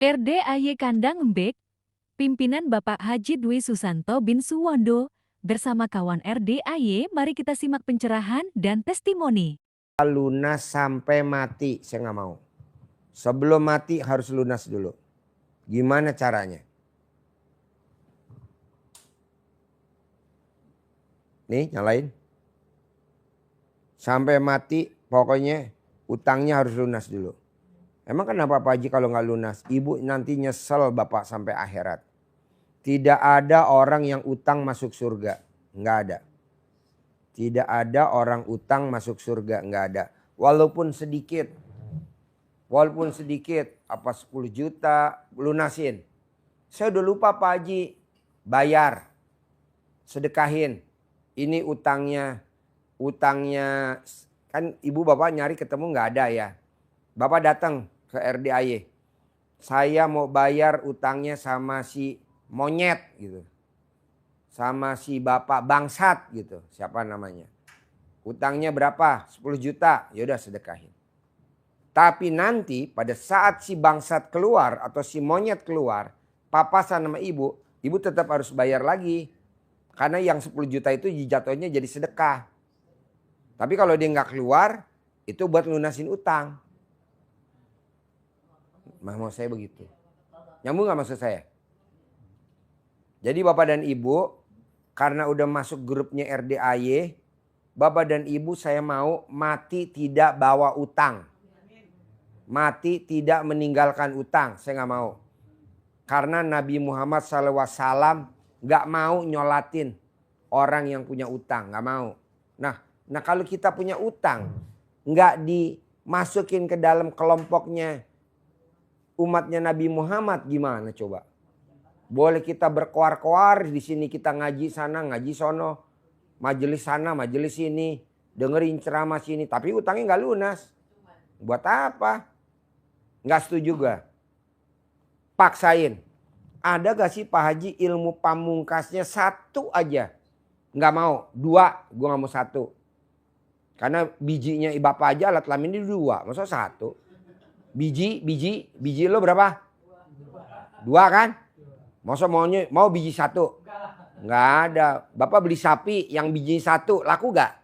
RDAY Kandang Embek, pimpinan Bapak Haji Dwi Susanto bin Suwondo, bersama kawan RDAY, mari kita simak pencerahan dan testimoni. Lunas sampai mati, saya nggak mau. Sebelum mati harus lunas dulu. Gimana caranya? Nih nyalain. Sampai mati pokoknya utangnya harus lunas dulu. Emang kenapa Pak Haji kalau nggak lunas? Ibu nanti nyesel Bapak sampai akhirat. Tidak ada orang yang utang masuk surga. Nggak ada. Tidak ada orang utang masuk surga. Nggak ada. Walaupun sedikit. Walaupun sedikit. Apa 10 juta lunasin. Saya udah lupa Pak Haji. Bayar. Sedekahin. Ini utangnya. Utangnya. Kan ibu bapak nyari ketemu nggak ada ya. Bapak datang ke RDAY. Saya mau bayar utangnya sama si monyet gitu. Sama si bapak bangsat gitu. Siapa namanya. Utangnya berapa? 10 juta. Yaudah sedekahin. Tapi nanti pada saat si bangsat keluar atau si monyet keluar. Papasan sama ibu. Ibu tetap harus bayar lagi. Karena yang 10 juta itu jatuhnya jadi sedekah. Tapi kalau dia nggak keluar. Itu buat lunasin utang. Mau saya begitu. Nyambung gak maksud saya? Jadi bapak dan ibu. Karena udah masuk grupnya RDAY. Bapak dan ibu saya mau mati tidak bawa utang. Mati tidak meninggalkan utang. Saya gak mau. Karena Nabi Muhammad SAW gak mau nyolatin orang yang punya utang. Gak mau. Nah kalau kita punya utang. Gak dimasukin ke dalam kelompoknya umatnya Nabi Muhammad, gimana coba? Boleh kita berkoar-koar, di sini kita ngaji sana, ngaji sono, majelis sana, majelis sini, dengerin ceramah sini, tapi utangnya nggak lunas. Buat apa? Nggak setuju juga. Paksain. Ada gak sih Pak Haji ilmu pamungkasnya satu aja? Nggak mau. 2, gue nggak mau 1. Karena bijinya bapak aja alat kelamin ini 2, masa 1? Biji lo berapa? 2 kan? Masa mau biji 1? Nggak ada. Bapak beli sapi yang biji 1 laku gak?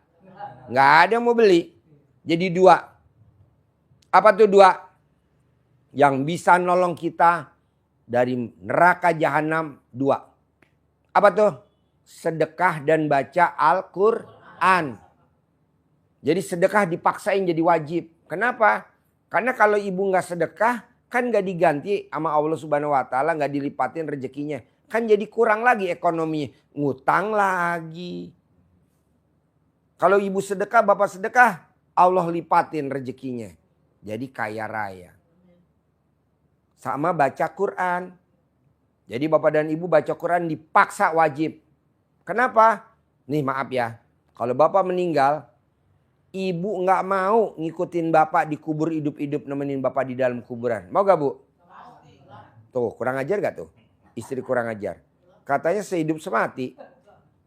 Nggak ada yang mau beli. Jadi 2. Apa tuh 2? Yang bisa nolong kita dari neraka jahanam 2. Apa tuh? Sedekah dan baca Al-Quran. Jadi sedekah dipaksain jadi wajib. Kenapa? Karena kalau ibu nggak sedekah, kan nggak diganti sama Allah Subhanahu Wa Taala, nggak dilipatin rezekinya, kan jadi kurang lagi ekonominya, ngutang lagi. Kalau ibu sedekah, bapak sedekah, Allah lipatin rezekinya, jadi kaya raya. Sama baca Quran, jadi bapak dan ibu baca Quran dipaksa wajib. Kenapa? Nih maaf ya, kalau bapak meninggal. Ibu nggak mau ngikutin bapak di kubur hidup-hidup nemenin bapak di dalam kuburan. Mau gak bu? Tuh kurang ajar gak tuh? Istri kurang ajar. Katanya sehidup semati.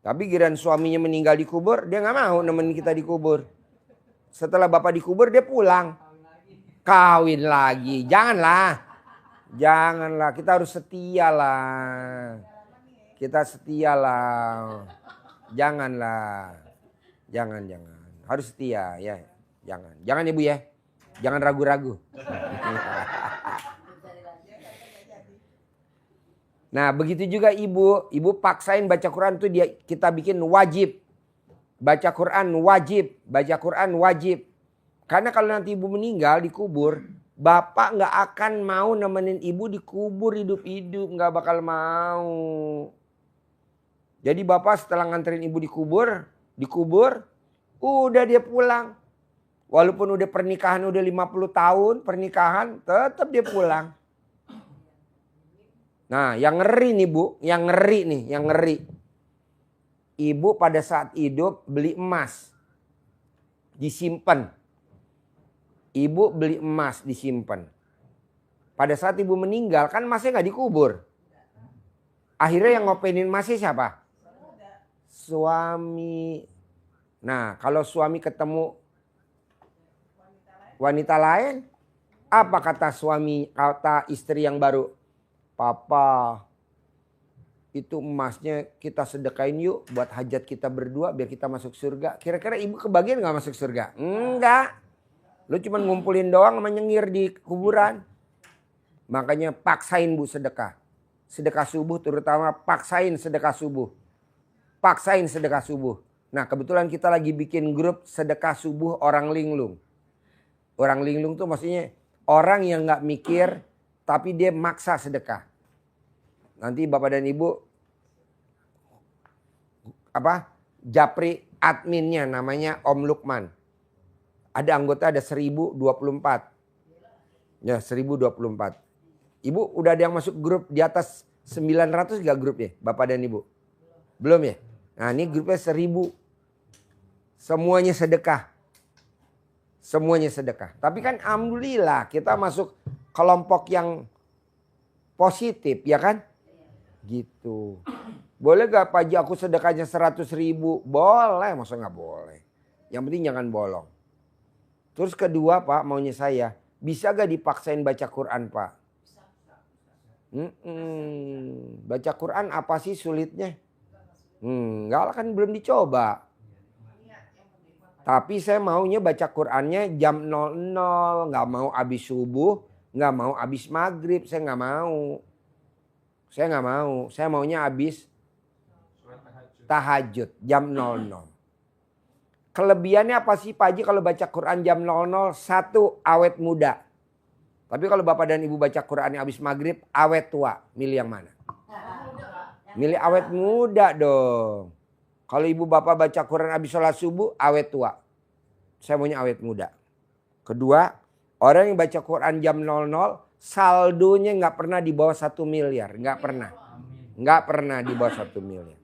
Tapi giliran suaminya meninggal di kubur, dia nggak mau nemenin kita di kubur. Setelah bapak di kubur dia pulang. Kawin lagi. Janganlah. Janganlah. Kita harus setia lah. Kita setia lah. Janganlah. Jangan. Harus setia ya. Jangan ibu ya. Jangan ragu-ragu. Nah begitu juga ibu. Ibu paksain baca Quran tuh kita bikin wajib. Baca Quran wajib. Baca Quran wajib. Karena kalau nanti ibu meninggal dikubur. Bapak gak akan mau nemenin ibu dikubur hidup-hidup. Gak bakal mau. Jadi bapak setelah nganterin ibu dikubur. Udah dia pulang. Walaupun udah pernikahan udah 50 tahun pernikahan tetap dia pulang. Nah yang ngeri nih bu. Yang ngeri. Ibu pada saat hidup beli emas. Disimpan. Ibu beli emas disimpan. Pada saat ibu meninggal kan emasnya gak dikubur. Akhirnya yang ngopenin emasnya siapa? Suami. Nah kalau suami ketemu wanita lain Apa kata kata istri yang baru? Papa, itu emasnya kita sedekain yuk buat hajat kita berdua biar kita masuk surga. Kira-kira ibu kebagian gak masuk surga? Enggak. Lu cuma ngumpulin doang sama nyengir di kuburan. Makanya paksain bu sedekah. Sedekah subuh terutama paksain sedekah subuh. Paksain sedekah subuh. Nah kebetulan kita lagi bikin grup sedekah subuh orang linglung. Orang linglung tuh maksudnya orang yang gak mikir tapi dia maksa sedekah. Nanti bapak dan ibu japri adminnya namanya Om Lukman. Ada anggota ada 1024. Ya 1024. Ibu udah ada yang masuk grup di atas 900 gak grupnya bapak dan ibu? Belum ya? Nah ini grupnya 1000. Semuanya sedekah. Semuanya sedekah. Tapi kan alhamdulillah kita masuk kelompok yang positif ya kan? Gitu. Boleh gak Pak Haji aku sedekahnya 100.000? Boleh, masa gak boleh. Yang penting jangan bolong. Terus kedua Pak maunya saya. Bisa gak dipaksain baca Quran Pak? Baca Quran apa sih sulitnya? Enggak lah kan belum dicoba. Tapi saya maunya baca Qurannya jam 00. Gak mau habis subuh. Gak mau habis maghrib. Saya gak mau. Saya maunya habis tahajud jam 00. Kelebihannya apa sih Pak Haji kalau baca Quran jam 00? Satu, awet muda. Tapi kalau bapak dan ibu baca Qurannya habis maghrib, awet tua. Milih yang mana? Milih awet muda dong. Kalau ibu bapak baca Quran habis sholat subuh, awet tua. Saya maunya awet muda. Kedua, orang yang baca Quran jam 00, saldonya nggak pernah di bawah 1 miliar. Nggak pernah. Nggak pernah di bawah 1 miliar.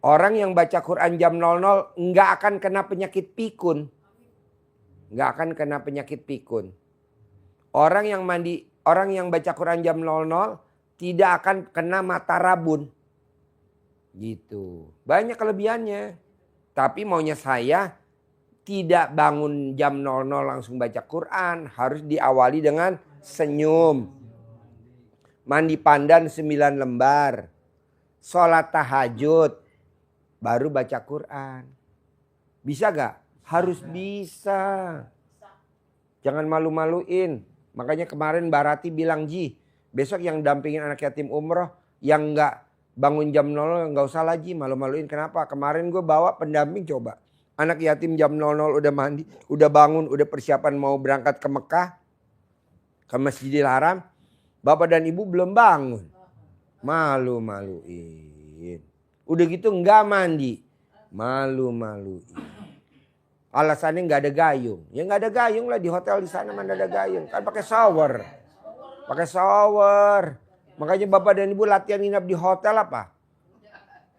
Orang yang baca Quran jam 00 nggak akan kena penyakit pikun. Nggak akan kena penyakit pikun. Orang yang baca Quran jam 00 tidak akan kena mata rabun. Gitu. Banyak kelebihannya. Tapi maunya saya tidak bangun jam 00 langsung baca Quran. Harus diawali dengan senyum. Mandi pandan 9 lembar. Sholat tahajud. Baru baca Quran. Bisa gak? Harus bisa. Jangan malu-maluin. Makanya kemarin Mbak Rati bilang, Ji, besok yang dampingin anak yatim umroh yang gak bangun jam 00 gak usah lagi malu-maluin. Kenapa? Kemarin gue bawa pendamping coba. Anak yatim jam 00 udah mandi, udah bangun, udah persiapan mau berangkat ke Mekah. Ke Masjidil Haram. Bapak dan ibu belum bangun. Malu-maluin. Udah gitu nggak mandi. Malu-maluin. Alasannya nggak ada gayung. Ya nggak ada gayung lah di hotel di sana mana ada gayung. Kan pakai shower. Pakai shower. Makanya bapak dan ibu latihan nginap di hotel apa?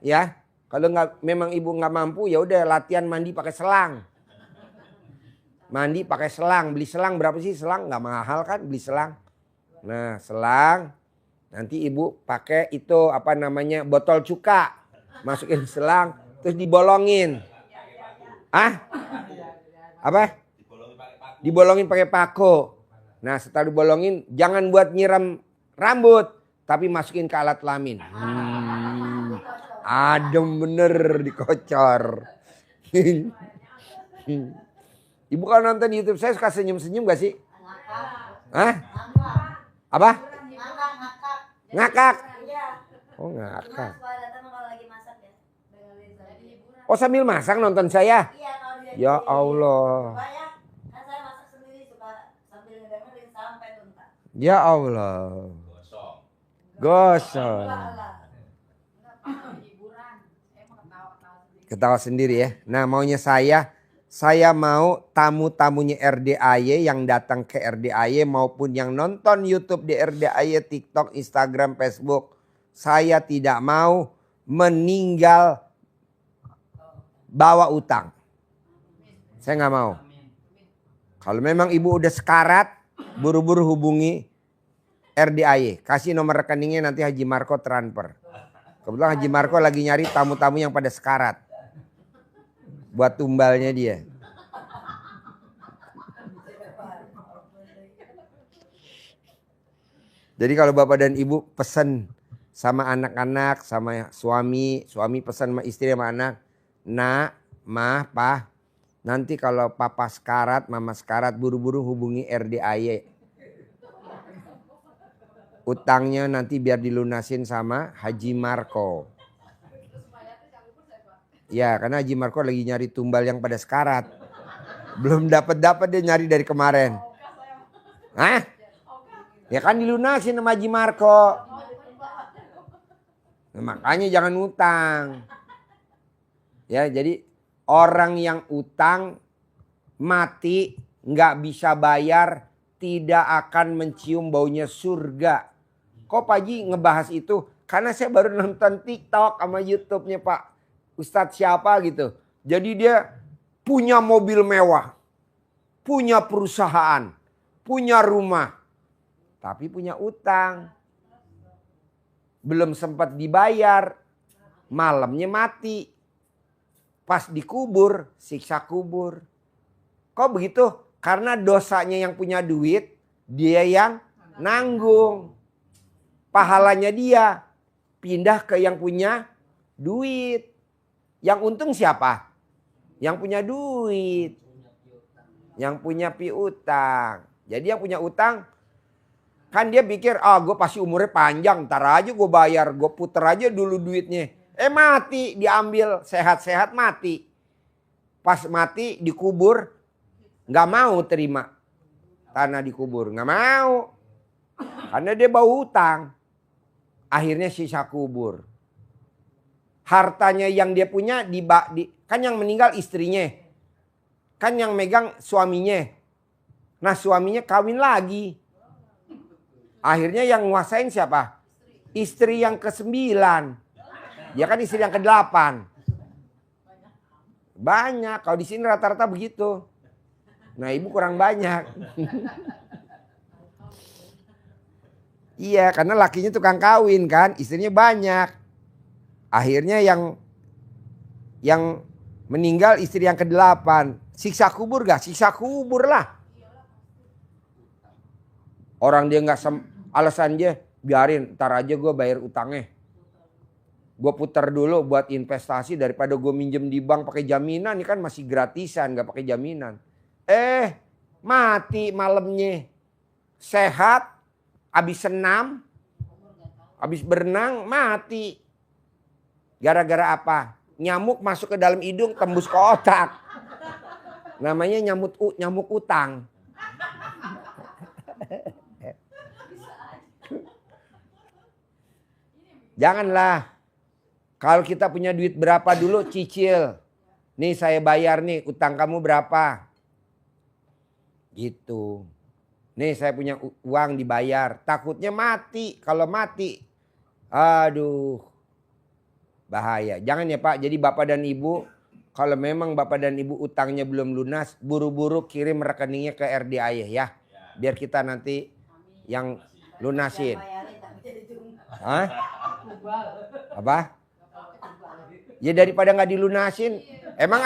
Ya. Kalau nggak memang ibu nggak mampu ya udah latihan mandi pakai selang. Mandi pakai selang. Beli selang berapa sih selang? Nggak mahal kan beli selang. Nah selang. Nanti ibu pakai itu apa namanya botol cuka. Masukin selang terus dibolongin. Apa? Dibolongin pakai pako. Nah setelah dibolongin jangan buat nyiram rambut. Tapi masukin ke alat kelamin. Adem bener dikocor. Ibu kalau nonton di YouTube saya suka senyum-senyum gak sih? Apa? Ngakak. Oh ngakak. Oh sambil masak nonton saya? Ya Allah. Ya Allah. Gosong. Ketawa sendiri ya. Nah maunya saya mau tamu-tamunya RDAY yang datang ke RDAY maupun yang nonton YouTube di RDAY, TikTok, Instagram, Facebook. Saya tidak mau meninggal bawa utang. Saya nggak mau. Kalau memang ibu udah sekarat, buru-buru hubungi RDAY. Kasih nomor rekeningnya nanti Haji Marco transfer. Kebetulan Haji Marco lagi nyari tamu-tamu yang pada sekarat. Buat tumbalnya dia. Jadi kalau bapak dan ibu pesen sama anak-anak, sama suami pesan sama istri sama anak. Nak, mah, pah, nanti kalau papa sekarat, mama sekarat, buru-buru hubungi RDAY. Utangnya nanti biar dilunasin sama Haji Marco. Ya, karena Haji Marco lagi nyari tumbal yang pada sekarat. Belum dapat dia nyari dari kemarin. Hah? Ya kan dilunasin sama Haji Marco. Nah, makanya jangan utang. Ya, jadi orang yang utang mati nggak bisa bayar tidak akan mencium baunya surga. Kok Pak Haji ngebahas itu? Karena saya baru nonton TikTok sama YouTube-nya Pak Ustadz siapa gitu. Jadi dia punya mobil mewah, punya perusahaan, punya rumah, tapi punya utang. Belum sempat dibayar, malamnya mati. Pas dikubur, siksa kubur. Kok begitu? Karena dosanya yang punya duit, dia yang nanggung. Pahalanya dia pindah ke yang punya duit. Yang untung siapa? Yang punya duit. Yang punya piutang. Jadi yang punya utang, kan dia pikir, gue pasti umurnya panjang, ntar aja gue bayar, gue puter aja dulu duitnya. Mati, diambil, sehat-sehat mati. Pas mati dikubur, gak mau terima tanah dikubur, gak mau. Karena dia bawa utang. Akhirnya sisa kubur. Hartanya yang dia punya, kan yang meninggal istrinya. Kan yang megang suaminya. Nah suaminya kawin lagi. Akhirnya yang nguasain siapa? Istri yang ke-9. Ya kan istri yang ke-8. Banyak. Kalau di sini rata-rata begitu. Nah ibu kurang banyak. Iya karena lakinya tukang kawin kan. Istrinya banyak. Akhirnya yang meninggal istri yang ke-8. Siksa kubur gak? Siksa kubur lah. Orang dia gak alasan dia biarin ntar aja gue bayar utangnya. Gue putar dulu buat investasi daripada gue minjem di bank pakai jaminan. Ini kan masih gratisan gak pakai jaminan. Mati malamnya. Sehat. Habis senam. Habis berenang mati. Gara-gara apa? Nyamuk masuk ke dalam hidung tembus ke otak. Namanya nyamuk utang. Janganlah. Kalau kita punya duit berapa dulu cicil. Nih saya bayar nih utang kamu berapa. Gitu. Nih saya punya uang dibayar. Takutnya mati. Kalau mati. Aduh. Bahaya. Jangan ya Pak. Jadi Bapak dan Ibu. Kalau memang Bapak dan Ibu utangnya belum lunas. Buru-buru kirim rekeningnya ke RDAY ya. Biar kita nanti yang lunasin. Hah? Apa? Ya daripada nggak dilunasin. Emang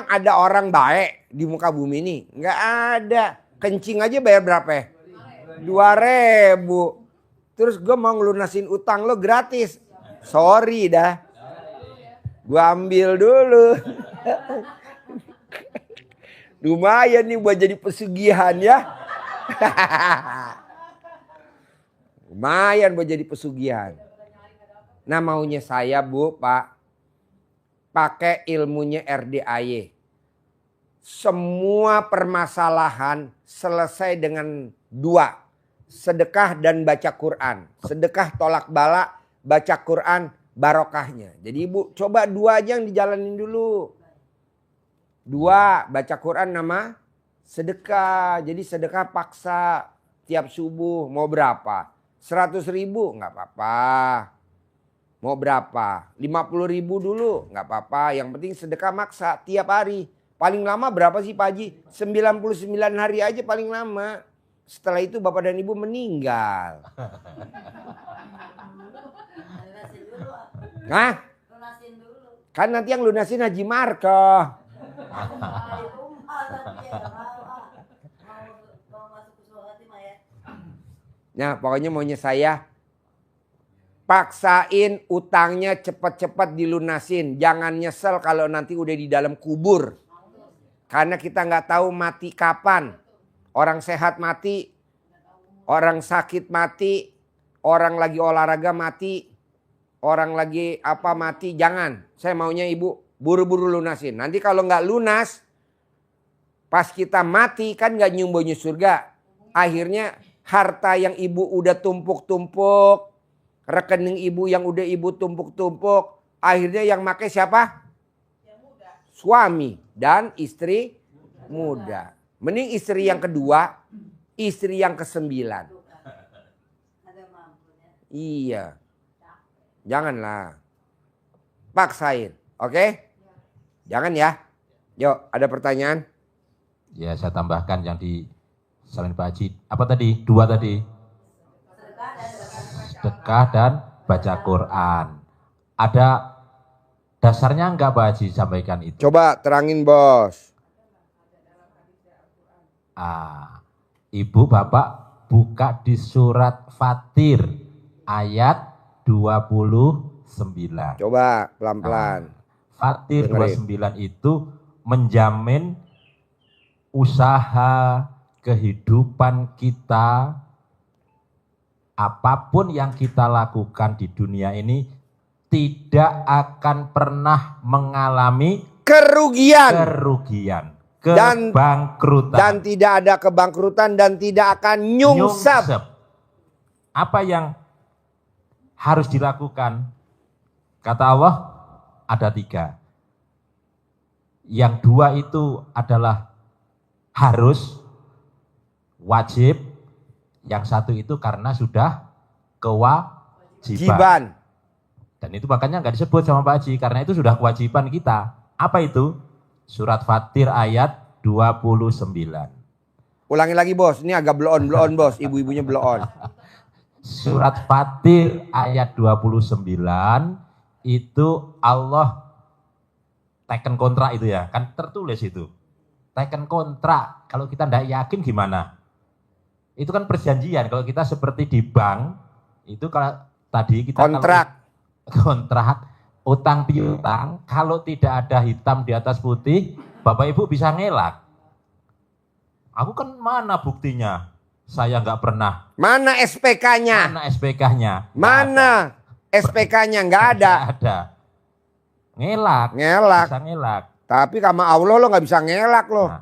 ada orang baik di muka bumi ini? Nggak ada. Kencing aja bayar berapa? 2.000. Terus gue mau ngelunasin utang lo gratis. Sorry dah. Gue ambil dulu. Lumayan nih buat jadi pesugihan ya. Lumayan buat jadi pesugihan. Nah maunya saya Bu, Pak. Pakai ilmunya RDAY. Semua permasalahan selesai dengan 2. Sedekah dan baca Quran. Sedekah tolak bala, baca Quran barokahnya. Jadi Ibu coba 2 aja yang dijalanin dulu. 2 baca Quran nama sedekah. Jadi sedekah paksa tiap subuh mau berapa? 100.000 nggak apa-apa. Mau berapa? 50.000 dulu nggak apa-apa. Yang penting sedekah maksa tiap hari. Paling lama berapa sih Pak Haji? 99 hari aja paling lama. Setelah itu Bapak dan Ibu meninggal. Hah? Kan nanti yang lunasin Haji Marco. Nah pokoknya maunya saya paksain utangnya cepat-cepat dilunasin. Jangan nyesel kalau nanti udah di dalam kubur. Karena kita nggak tahu mati kapan. Orang sehat mati, orang sakit mati, orang lagi olahraga mati, orang lagi apa mati. Jangan. Saya maunya ibu buru-buru lunasin. Nanti kalau nggak lunas, pas kita mati kan nggak nyumbaunya surga. Akhirnya harta yang ibu udah tumpuk-tumpuk, rekening ibu yang udah ibu tumpuk-tumpuk, akhirnya yang pakai siapa? Suami dan istri muda. Mending istri yang kedua, istri yang ke-9. Iya. Janganlah. Paksain, oke? Jangan ya. Yuk, ada pertanyaan? Ya, saya tambahkan yang di selain Pak Haji. Apa tadi? 2 tadi. Sedekah dan baca Quran. Ada dasarnya enggak Pak Haji sampaikan itu? Coba terangin bos. Ibu Bapak buka di surat Fatir ayat 29. Coba pelan-pelan. Fatir Dengerin. 29 itu menjamin usaha kehidupan kita, apapun yang kita lakukan di dunia ini tidak akan pernah mengalami kerugian, kebangkrutan. Dan tidak ada kebangkrutan dan tidak akan nyungsep. Apa yang harus dilakukan? Kata Allah ada 3. Yang 2 itu adalah harus, wajib. Yang 1 itu karena sudah kewajiban. Dan itu makanya nggak disebut sama Pak Haji, karena itu sudah kewajiban kita. Apa itu? Surat Fatir ayat 29. Ulangi lagi bos, ini agak blow on bos, ibu-ibunya blow on. Surat Fatir ayat 29 itu Allah teken kontrak itu ya, kan tertulis itu. Teken kontrak, kalau kita tidak yakin gimana? Itu kan perjanjian, kalau kita seperti di bank, itu kalau tadi kita kontrak, utang piutang, kalau tidak ada hitam di atas putih, Bapak Ibu bisa ngelak. Aku kan mana buktinya? Saya nggak pernah. Mana SPK-nya? Mana SPK-nya? Mana SPK-nya? Nggak ada. Nggak ada. Ngelak. Bisa ngelak. Tapi sama Allah lo nggak bisa ngelak lo. Nah.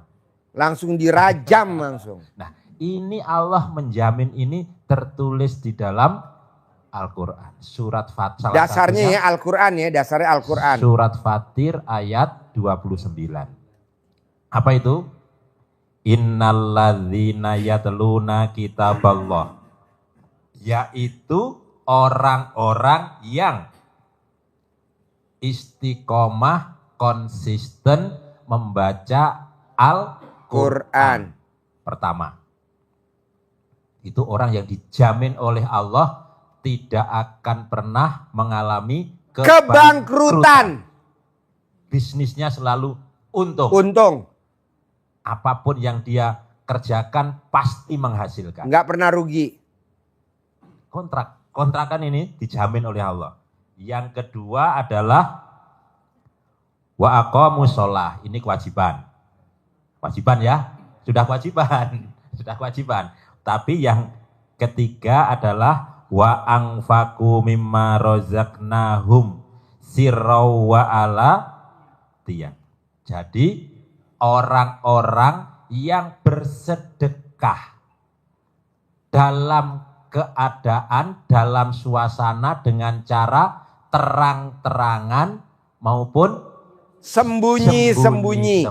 Langsung dirajam langsung. Nah, ini Allah menjamin ini tertulis di dalam Al-Quran. Surat Fatir. Dasarnya ya Al-Quran ya, dasarnya Al-Quran. Surat Fatir ayat 29. Apa itu? Innalladzina yatluna kitaballah. Yaitu orang-orang yang istiqomah, konsisten membaca Al-Quran. Pertama, itu orang yang dijamin oleh Allah tidak akan pernah mengalami kebangkrutan. Bisnisnya selalu untung. Apapun yang dia kerjakan pasti menghasilkan. Nggak pernah rugi. Kontrakan ini dijamin oleh Allah. Yang kedua adalah wa aqamus shalah. Ini kewajiban. Kewajiban ya, sudah kewajiban. Tapi yang ketiga adalah wa anfaqu mimma razaqnahum sirraw wa alatiyan. Jadi orang-orang yang bersedekah dalam keadaan, dalam suasana dengan cara terang-terangan maupun sembunyi-sembunyi.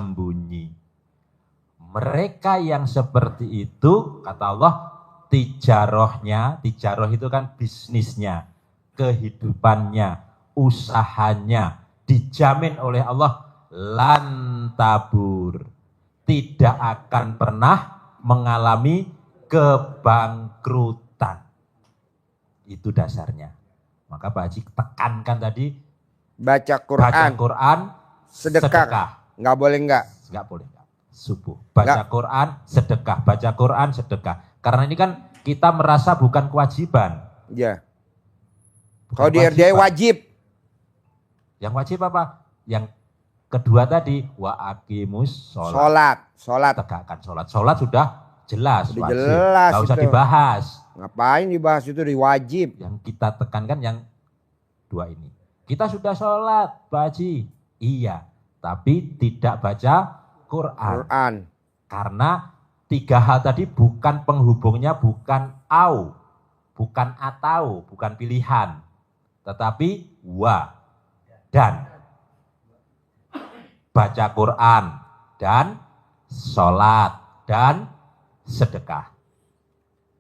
Mereka yang seperti itu, kata Allah, tijaroh itu kan bisnisnya, kehidupannya, usahanya, dijamin oleh Allah lantabur. Tidak akan pernah mengalami kebangkrutan. Itu dasarnya. Maka Pak Haji tekankan tadi, baca Quran, sedekah. Nggak boleh nggak? Nggak boleh nggak. Subuh. Baca Quran, sedekah. Baca Quran, sedekah. Karena ini kan kita merasa bukan kewajiban. Ya. Bukan Kalau di RDI kewajiban. wajib. Yang wajib apa? Yang kedua tadi, wa aqimus Sholat. tegakkan sholat. Sholat sudah jelas Udah wajib. jelas Nggak usah itu. dibahas. Ngapain dibahas itu wajib. Yang kita tekankan yang dua ini. Kita sudah sholat, Pak Haji. Iya, tapi tidak baca Quran. Quran. Karena tiga hal tadi bukan penghubungnya, bukan au, bukan atau, bukan pilihan. Tetapi wa, dan. Baca Quran, dan sholat, dan sedekah.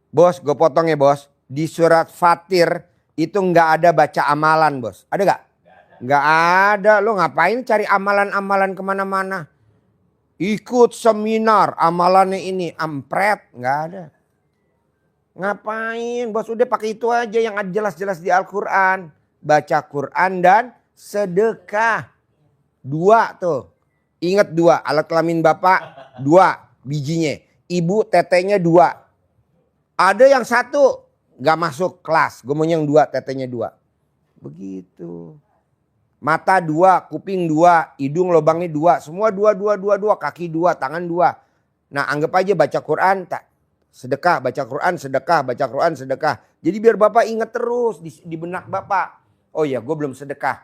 Bos, gue potong ya bos. Di surat Fatir itu nggak ada baca amalan bos. Ada nggak? Nggak ada. Lo ngapain cari amalan-amalan kemana-mana? Ikut seminar amalannya ini. Ampret. Nggak ada. Ngapain bos? Udah pakai itu aja yang jelas-jelas di Al-Quran. Baca Quran dan sedekah. Dua tuh. Ingat dua. Alat kelamin bapak dua bijinya. Ibu tetenya dua. Ada yang satu gak masuk kelas. Gue mau yang dua, tetenya dua. Begitu. Mata dua, kuping dua, hidung lubangnya dua. Semua dua. Kaki dua, tangan dua. Nah anggap aja baca Quran, sedekah, baca Quran, sedekah, baca Quran, sedekah. Jadi biar bapak ingat terus di benak bapak. Oh ya gue belum sedekah.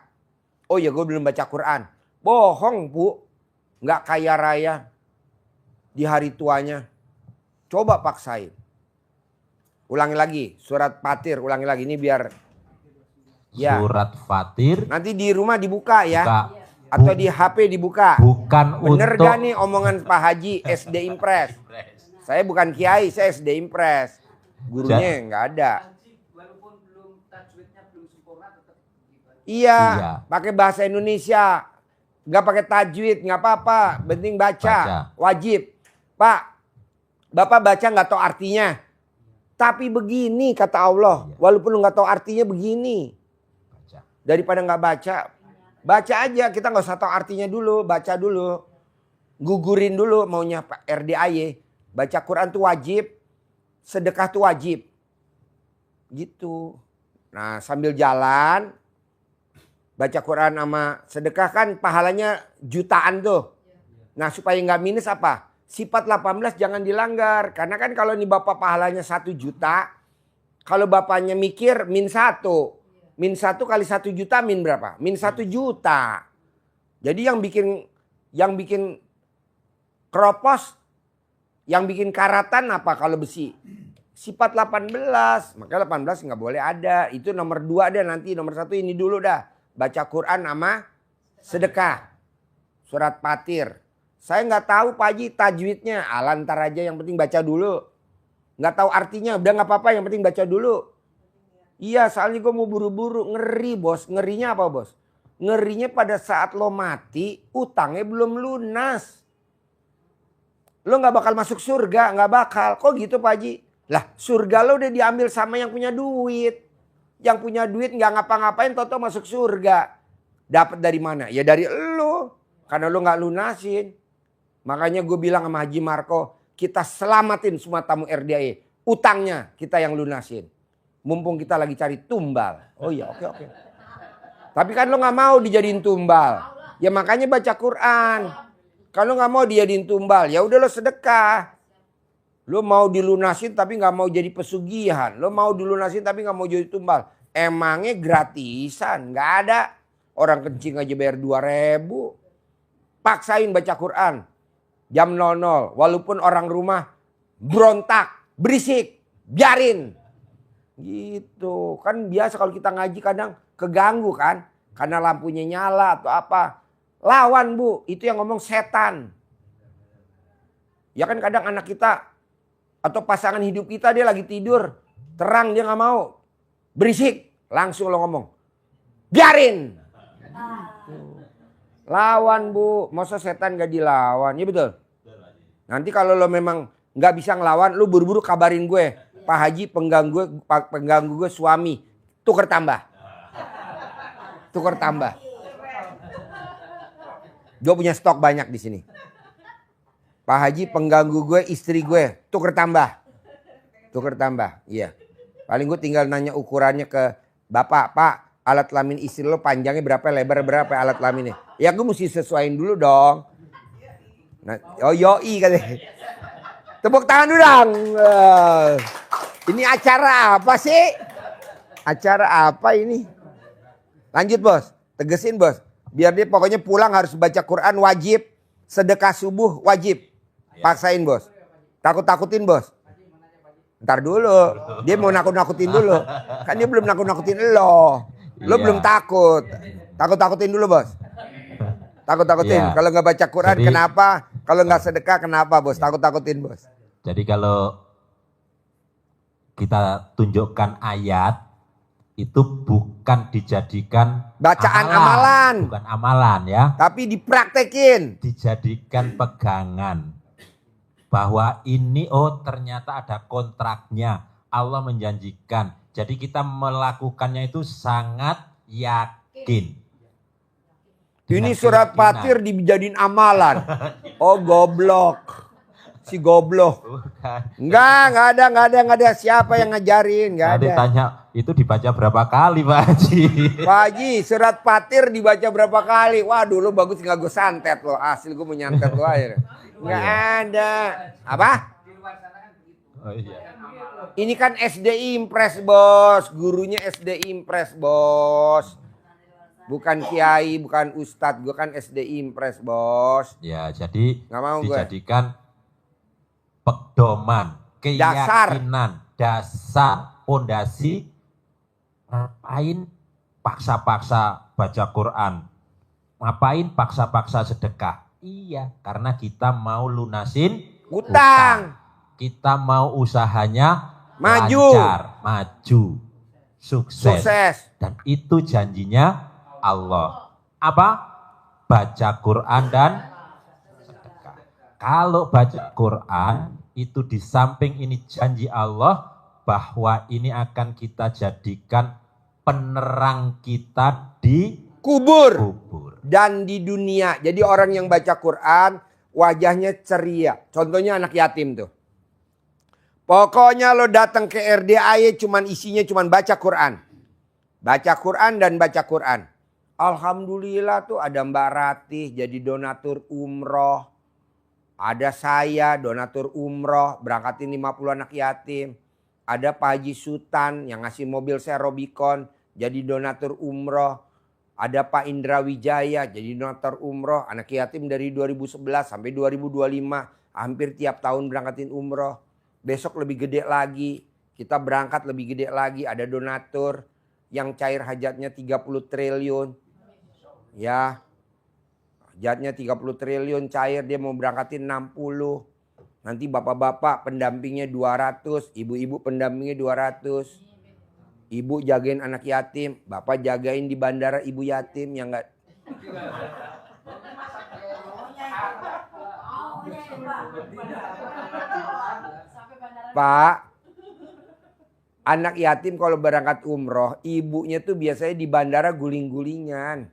Oh ya gue belum baca Quran. Bohong bu. Gak kaya raya. Di hari tuanya. Coba paksain. Ulangi lagi, surat Fatir, ulangi lagi ini biar ya. Surat Fatir. Nanti di rumah dibuka ya. Buka. Atau di HP dibuka. Bukan Bener untuk. gak nih omongan Pak Haji SD Impres? Saya bukan kiai, saya SD Impres. Gurunya nggak ada. Iya, pakai bahasa Indonesia. Nggak pakai tajwid, nggak apa-apa. Penting baca. Wajib. Pak, Bapak baca nggak tahu artinya. Tapi begini kata Allah, walaupun lu nggak tahu artinya begini. Daripada nggak baca, baca aja. Kita nggak usah tahu artinya dulu, baca dulu, gugurin dulu maunya Pak RDAY. Baca Quran tuh wajib, sedekah tuh wajib, gitu. Nah sambil jalan, baca Quran sama sedekah kan pahalanya jutaan tuh. Nah supaya nggak minus apa? Sifat 18 jangan dilanggar. Karena kan kalau ini bapak pahalanya 1 juta. Kalau bapaknya mikir min 1. Min 1 kali 1 juta min berapa? Min 1 juta. Jadi yang bikin keropos. Yang bikin karatan apa kalau besi? Sifat 18. Maka 18 nggak boleh ada. Itu nomor 2 deh nanti. Nomor 1 ini dulu dah. Baca Quran sama sedekah. Surat Fatir. Saya nggak tahu Pak Haji tajwidnya. Alantar aja yang penting baca dulu. Nggak tahu artinya udah nggak apa-apa yang penting baca dulu. Iya soalnya gue mau buru-buru. Ngeri bos. Ngerinya apa bos? Ngerinya pada saat lo mati utangnya belum lunas. Lo nggak bakal masuk surga. Nggak bakal. Kok gitu Pak Haji? Lah surga lo udah diambil sama yang punya duit. Yang punya duit nggak ngapa-ngapain toto masuk surga. Dapat dari mana? Ya dari lo. Karena lo nggak lunasin. Makanya gue bilang sama Haji Marco, kita selamatin semua tamu RDAY. Utangnya kita yang lunasin. Mumpung kita lagi cari tumbal. Oh iya oke. Tapi kan lo gak mau dijadiin tumbal. Ya makanya baca Quran. Kalau gak mau dijadiin tumbal, ya udah lo sedekah. Lo mau dilunasin tapi gak mau jadi pesugihan. Lo mau dilunasin tapi gak mau jadi tumbal. Emangnya gratisan? Gak ada. Orang kencing aja bayar 2.000. Paksain baca Quran. Jam 00. Walaupun orang rumah berontak, berisik, biarin. Gitu. Kan biasa kalau kita ngaji kadang keganggu kan. Karena lampunya nyala atau apa. Lawan bu. Itu yang ngomong setan. Ya kan kadang anak kita atau pasangan hidup kita dia lagi tidur. Terang dia gak mau. Berisik. Langsung lo ngomong. Biarin. Lawan bu, masa setan gak dilawan, ya betul? Nanti kalau lo memang gak bisa ngelawan, lo buru-buru kabarin gue. Pak Haji pengganggu gue suami, tuker tambah. Gue punya stok banyak di sini. Pak Haji pengganggu gue, istri gue, tuker tambah. Tuker tambah, iya. Paling gue tinggal nanya ukurannya ke bapak, Pak, alat kelamin istri lo panjangnya berapa, lebar berapa alat kelaminnya? Ya gue mesti sesuaiin dulu dong. Nah, oh yoi katanya. Tepuk tangan dulu dong. Ini acara apa sih? Acara apa ini? Lanjut bos, tegesin bos. Biar dia pokoknya pulang harus baca Quran wajib. Sedekah subuh wajib. Paksain bos. Takut-takutin bos. Ntar dulu, dia mau nakut-nakutin dulu. Kan dia belum nakut-nakutin lo. Lo belum takut. Takut-takutin dulu bos. Takut-takutin. Iya. Kalau nggak baca Quran Jadi, kenapa? Kalau nggak sedekah kenapa bos? Takut-takutin bos. Jadi kalau kita tunjukkan ayat itu bukan dijadikan Bacaan amalan. Bukan amalan ya. Tapi dipraktekin. Dijadikan pegangan. Bahwa ini oh ternyata ada kontraknya. Allah menjanjikan. Jadi kita melakukannya itu sangat yakin. Ini Dengan surat keyakinan. Fatir dijadiin amalan. Oh goblok. Si goblok. Bukan. Enggak ada. Siapa yang ngajarin? Enggak Tadi ada. tanya itu dibaca berapa kali Pak Haji? Pak Haji, surat Fatir dibaca berapa kali? Wah dulu bagus nggak gue santet loh. Asli gue menyantet lo aja. Nggak ada. Apa? Oh iya. Ini kan SD Impres bos. Gurunya SD Impres bos. Bukan kiai, bukan ustadz. Gue kan SD Impres bos. Ya jadi Nggak mau gue. dijadikan pedoman, keyakinan, dasar, pondasi. Ngapain paksa-paksa baca Quran? Ngapain paksa-paksa sedekah? Iya, karena kita mau lunasin Utang. Kita mau usahanya Maju. lancar, maju, sukses. Dan itu janjinya Allah. Apa? Baca Quran dan sedekah. Kalau baca Quran itu di samping ini janji Allah bahwa ini akan kita jadikan penerang kita di Kubur. kubur. Dan di dunia. Jadi orang yang baca Quran wajahnya ceria. Contohnya anak yatim tuh. Pokoknya lo datang ke RDAY cuman isinya cuman baca Quran. Baca Quran dan baca Quran. Alhamdulillah tuh ada Mbak Ratih jadi donatur umroh. Ada saya donatur umroh berangkatin 50 anak yatim. Ada Pak Haji Sultan yang ngasih mobil saya Robicon jadi donatur umroh. Ada Pak Indra Wijaya jadi donatur umroh anak yatim dari 2011 sampai 2025. Hampir tiap tahun berangkatin umroh. Besok lebih gede lagi. Kita berangkat lebih gede lagi. Ada donatur yang cair hajatnya 30 triliun. Ya. Hajatnya 30 triliun cair dia mau berangkatin 60. Nanti bapak-bapak pendampingnya 200. Ibu-ibu pendampingnya 200. Ibu jagain anak yatim. Bapak jagain di bandara ibu yatim yang enggak. Pak, anak yatim kalau berangkat umroh, ibunya tuh biasanya di bandara guling-gulingan.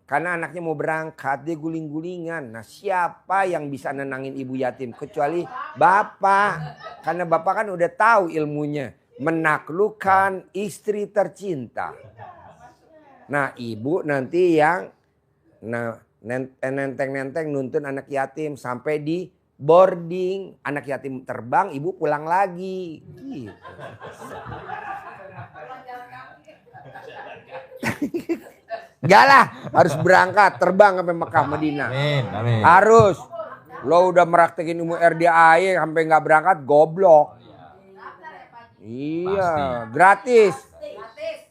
Karena anaknya mau berangkat, dia guling-gulingan. Nah siapa yang bisa nenangin ibu yatim? Kecuali bapak. Karena bapak kan udah tahu ilmunya. Menaklukkan istri tercinta. Nah ibu nanti yang nenteng-nenteng nuntun anak yatim sampai di boarding, anak yatim terbang, ibu pulang lagi. Gitu. Enggak lah, harus berangkat terbang sampai Mekah Madinah. Amin, amin. Harus. Lo udah meraktekin ilmu RDAY sampai nggak berangkat goblok. Iya, gratis.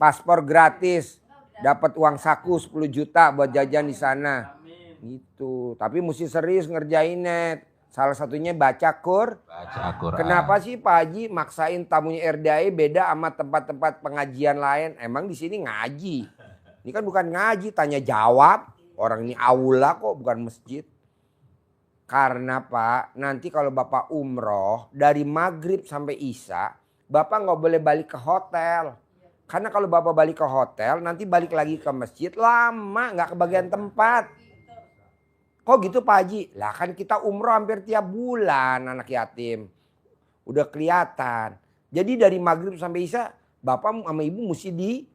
Paspor gratis. Dapat uang saku 10 juta buat jajan di sana. Gitu. Tapi mesti serius ngerjainnya. Salah satunya baca Baca Quran. Kenapa sih Pak Haji maksain tamunya RDAY beda sama tempat-tempat pengajian lain? Emang di sini ngaji. Ini kan bukan ngaji, tanya jawab. Orang ini aula kok, bukan masjid. Karena Pak, nanti kalau Bapak umroh dari maghrib sampai isya, Bapak nggak boleh balik ke hotel. Karena kalau Bapak balik ke hotel, nanti balik lagi ke masjid lama, nggak kebagian tempat. Kok gitu Pak Haji? Lah kan kita umroh hampir tiap bulan anak yatim. Udah kelihatan. Jadi dari maghrib sampai isya, bapak sama ibu mesti di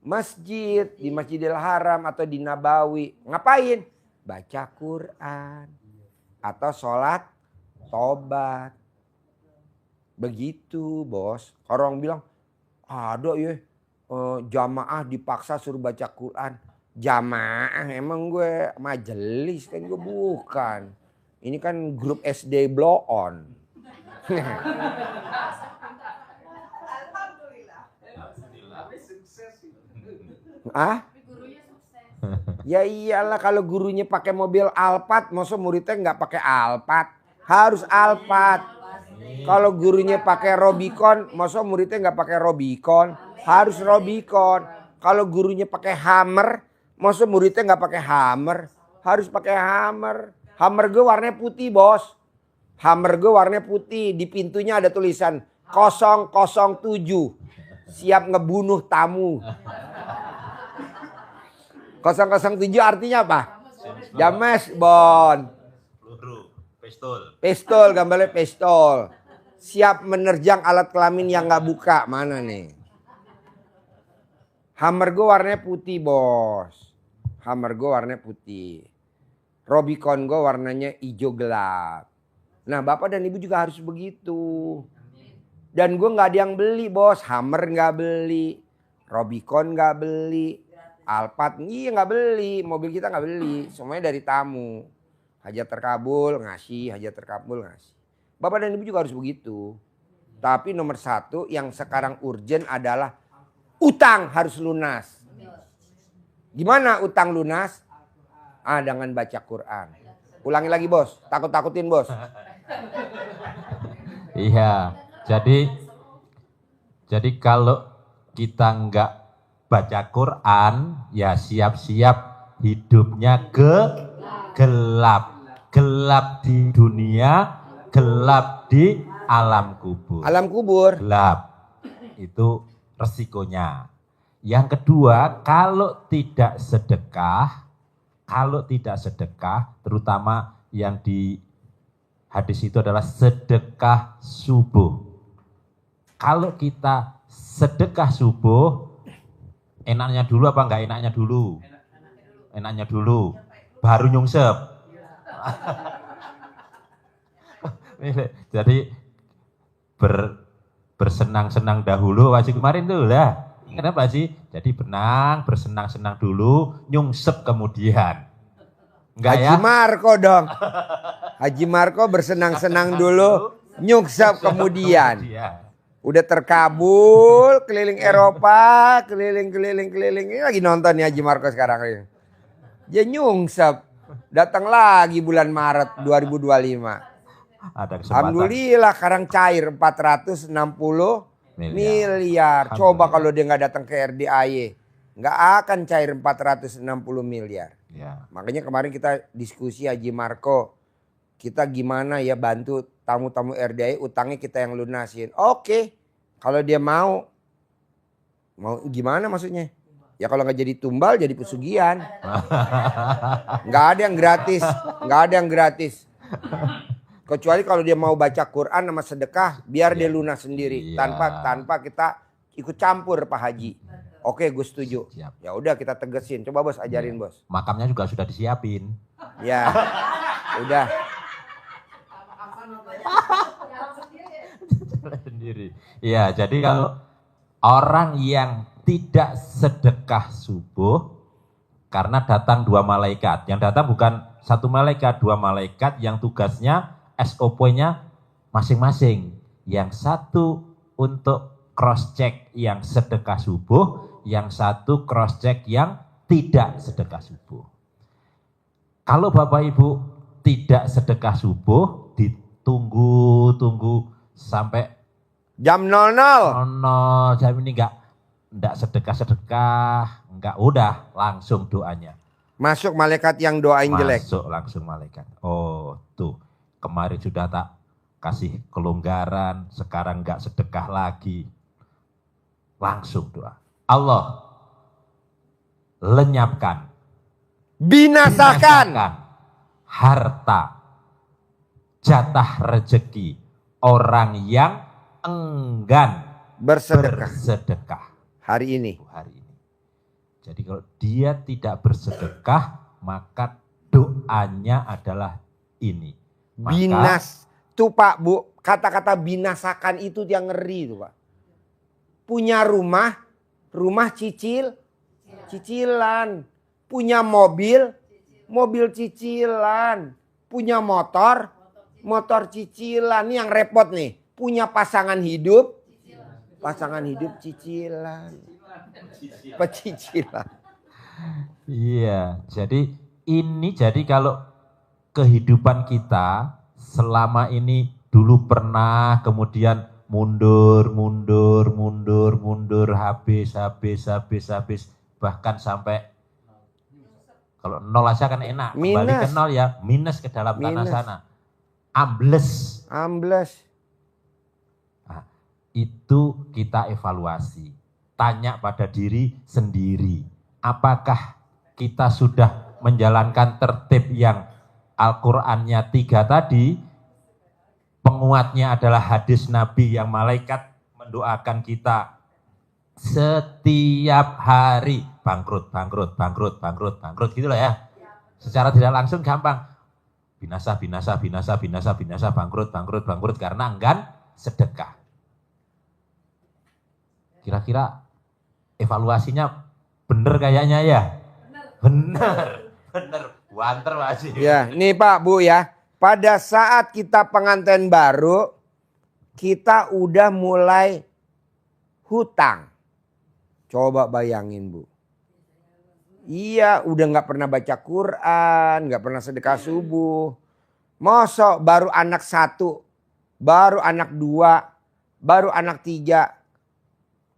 masjid, di Masjidil Haram atau di Nabawi. Ngapain? Baca Quran atau sholat tobat. Begitu bos. Orang bilang ada ya jamaah dipaksa suruh baca Quran. Jamaah emang gue majelis kan, gue bukan. Ini kan grup SD blow on. Ah? Ya iyalah kalau gurunya pakai mobil Alphard, masa muridnya nggak pakai Alphard? Harus Alphard. Kalau gurunya pakai Robicon, masa muridnya nggak pakai Robicon? Harus Robicon. Kalau gurunya pakai Hammer, masa muridnya nggak pakai Hammer? Harus pakai Hammer. Hammer gue warnanya putih bos. Hammer gue warnanya putih. Di pintunya ada tulisan 007. Siap ngebunuh tamu. 007 artinya apa? James Bond. Peluru, pistol. Pistol, gambarnya pistol. Siap menerjang alat kelamin yang nggak buka. Mana nih? Hammer gue warnanya putih bos. Hammer gue warnanya putih. Robicon gue warnanya hijau gelap. Nah bapak dan ibu juga harus begitu. Dan gue nggak ada yang beli bos. Hammer nggak beli. Robicon nggak beli. Alphard iya nggak beli. Mobil kita nggak beli. Semuanya dari tamu. Hajat terkabul ngasih. Hajat terkabul ngasih. Bapak dan ibu juga harus begitu. Tapi nomor satu yang sekarang urgent adalah utang harus lunas. Gimana utang lunas? Dengan baca Quran. Ulangi lagi bos. Takut-takutin bos. Iya, jadi kalau kita nggak baca Quran, ya siap-siap hidupnya gelap. Gelap di dunia, gelap di alam kubur. Alam kubur. Gelap, itu resikonya. Yang kedua, kalau tidak sedekah, terutama yang di hadis itu adalah sedekah subuh. Kalau kita sedekah subuh, enaknya dulu apa enggak enaknya dulu? Enaknya dulu, baru nyungsep. Jadi bersenang-senang dahulu, wajib kemarin tuh lah. Kenapa sih? Jadi bersenang-senang dulu, nyungsep kemudian. Enggak Haji ya? Marko dong. Haji Marko bersenang-senang dulu, nyungsep kemudian. Udah terkabul, keliling Eropa, keliling. Ini lagi nonton ya Haji Marko sekarang. Dia nyungsep. Datang lagi bulan Maret 2025. Ada kesempatan. Alhamdulillah sekarang cair 460 miliar. Coba kalau dia nggak datang ke RDAY, nggak akan cair 460 miliar. Ya. Makanya kemarin kita diskusi Haji Marko, kita gimana ya bantu tamu-tamu RDAY, utangnya kita yang lunasin. Oke, kalau dia mau gimana maksudnya? Ya kalau nggak jadi tumbal jadi pesugihan. Nggak ada yang gratis. Kecuali kalau dia mau baca Quran sama sedekah, biar dia lunas sendiri, tanpa kita ikut campur Pak Haji. Oke, gue setuju. Siap. Ya udah kita tegesin. Coba bos ajarin bos. Makamnya juga sudah disiapin. Ya, udah. Sendiri. Iya, jadi kalau orang yang tidak sedekah subuh, karena datang dua malaikat. Yang datang bukan satu malaikat, dua malaikat yang tugasnya SOP-nya masing-masing. Yang satu untuk cross check yang sedekah subuh, yang satu cross check yang tidak sedekah subuh. Kalau Bapak Ibu tidak sedekah subuh, ditunggu sampai jam 00. Jam ini enggak sedekah, enggak, udah langsung doanya. Masuk malaikat yang doain jelek. Masuk langsung malaikat. Oh, tuh. Kemarin sudah tak kasih kelonggaran, sekarang enggak sedekah lagi. Langsung doa. Allah lenyapkan, Binasakan harta, jatah rezeki orang yang enggan bersedekah hari ini. Jadi kalau dia tidak bersedekah, maka doanya adalah ini. Tuh Pak, Bu, kata-kata binasakan itu yang ngeri tuh Pak. Punya rumah cicilan. Punya mobil cicilan. Punya motor cicilan. Ini yang repot nih. Punya pasangan hidup cicilan. Pecicilan. Iya, jadi kalau kehidupan kita selama ini dulu pernah kemudian mundur, habis, bahkan sampai kalau nol aja kan enak, kembali ke nol ya, minus ke dalam tanah sana, ambles. Nah, itu kita evaluasi, tanya pada diri sendiri, apakah kita sudah menjalankan tertib yang Al-Qur'annya 3 tadi, penguatnya adalah hadis Nabi yang malaikat mendoakan kita setiap hari, bangkrut, gitu lah ya. Secara tidak langsung gampang, binasa, bangkrut, karena enggan sedekah. Kira-kira evaluasinya bener kayaknya ya? Bener. Wanter wajib. Ya, nih Pak, Bu ya. Pada saat kita pengantin baru, kita udah mulai hutang. Coba bayangin Bu. Iya, udah gak pernah baca Quran, gak pernah sedekah subuh. Mosok baru anak 1, baru anak 2, baru anak 3.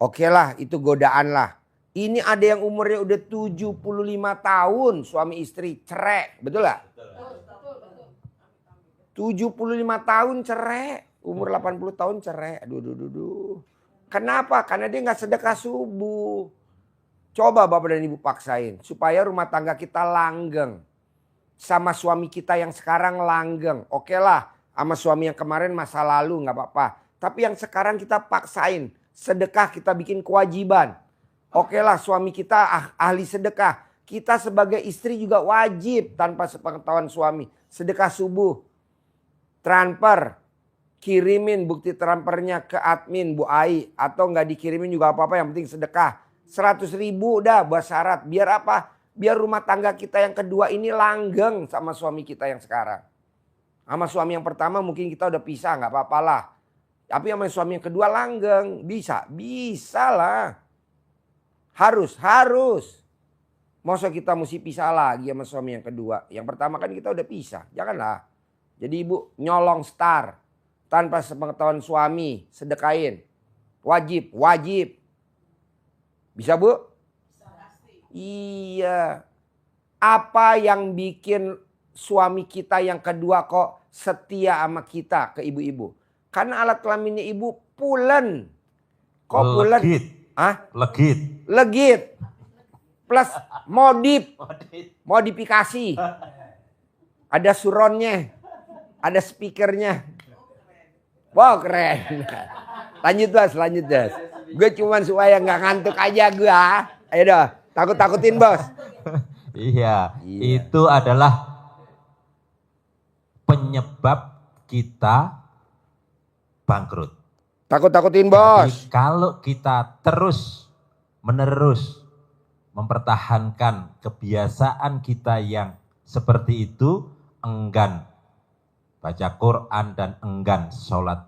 Oke lah, itu godaan lah. Ini ada yang umurnya udah 75 tahun, suami istri cerai, betul gak? 75 tahun cerai, umur 80 tahun cerai. Aduh. Kenapa? Karena dia gak sedekah subuh. Coba Bapak dan Ibu paksain supaya rumah tangga kita langgeng. Sama suami kita yang sekarang langgeng. Oke lah, sama suami yang kemarin masa lalu gak apa-apa. Tapi yang sekarang kita paksain. Sedekah kita bikin kewajiban. Oke lah, suami kita ahli sedekah. Kita sebagai istri juga wajib tanpa sepengetahuan suami. Sedekah subuh. Transfer. Kirimin bukti transfernya ke admin Bu Ai. Atau nggak dikirimin juga apa-apa, yang penting sedekah. 100.000 dah buat syarat. Biar apa? Biar rumah tangga kita yang kedua ini langgeng sama suami kita yang sekarang. Sama suami yang pertama mungkin kita udah pisah, nggak apa-apa lah. Tapi sama suami yang kedua langgeng. Bisa lah. Harus. Masa kita mesti pisah lagi sama suami yang kedua. Yang pertama kan kita udah pisah. Janganlah. Jadi Ibu nyolong star. Tanpa sepengetahuan suami. Sedekain. Wajib. Bisa Bu? Iya. Apa yang bikin suami kita yang kedua kok setia sama kita ke ibu-ibu? Karena alat kelaminnya ibu pulen. Kok pulen? Legit. Plus modifikasi. Ada suronnya. Ada speakernya. Wow keren. Lanjut Bos. Gue cuman supaya gak ngantuk aja gue. Ayo dah, takut-takutin Bos. Iya, itu adalah penyebab kita bangkrut. Takut-takutin Bos. Jadi, kalau kita terus-menerus mempertahankan kebiasaan kita yang seperti itu, enggan baca Quran dan enggan sholat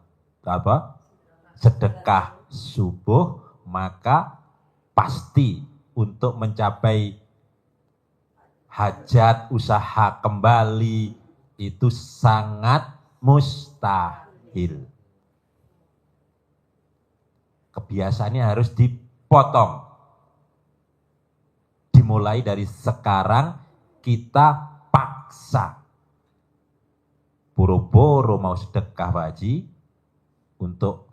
sedekah subuh, maka pasti untuk mencapai hajat usaha kembali itu sangat mustahil. Kebiasaannya harus dipotong. Dimulai dari sekarang kita paksa. Boro-boro mau sedekah Pak Haji untuk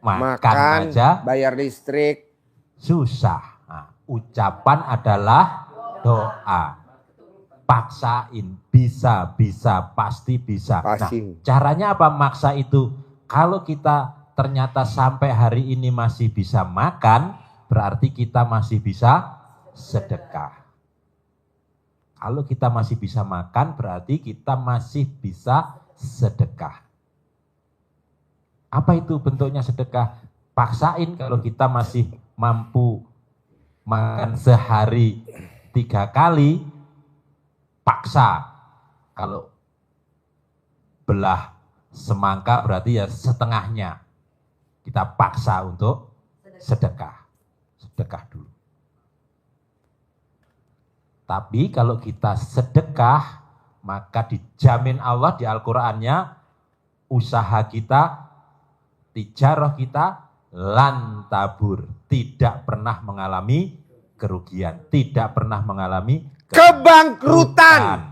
makan aja, bayar listrik. Susah. Nah, ucapan adalah doa. Paksain, bisa, pasti bisa. Pasti. Nah, caranya apa maksa itu? Kalau kita ternyata sampai hari ini masih bisa makan, berarti kita masih bisa sedekah. Kalau kita masih bisa makan, berarti kita masih bisa sedekah. Apa itu bentuknya sedekah? Paksain kalau kita masih mampu makan sehari 3 kali, paksa. Kalau belah semangka berarti ya setengahnya. Kita paksa untuk sedekah. Sedekah dulu. Tapi kalau kita sedekah, maka dijamin Allah di Al-Qur'annya, usaha kita, tijarah kita, lan tabur. Tidak pernah mengalami kerugian. Tidak pernah mengalami Kebangkrutan.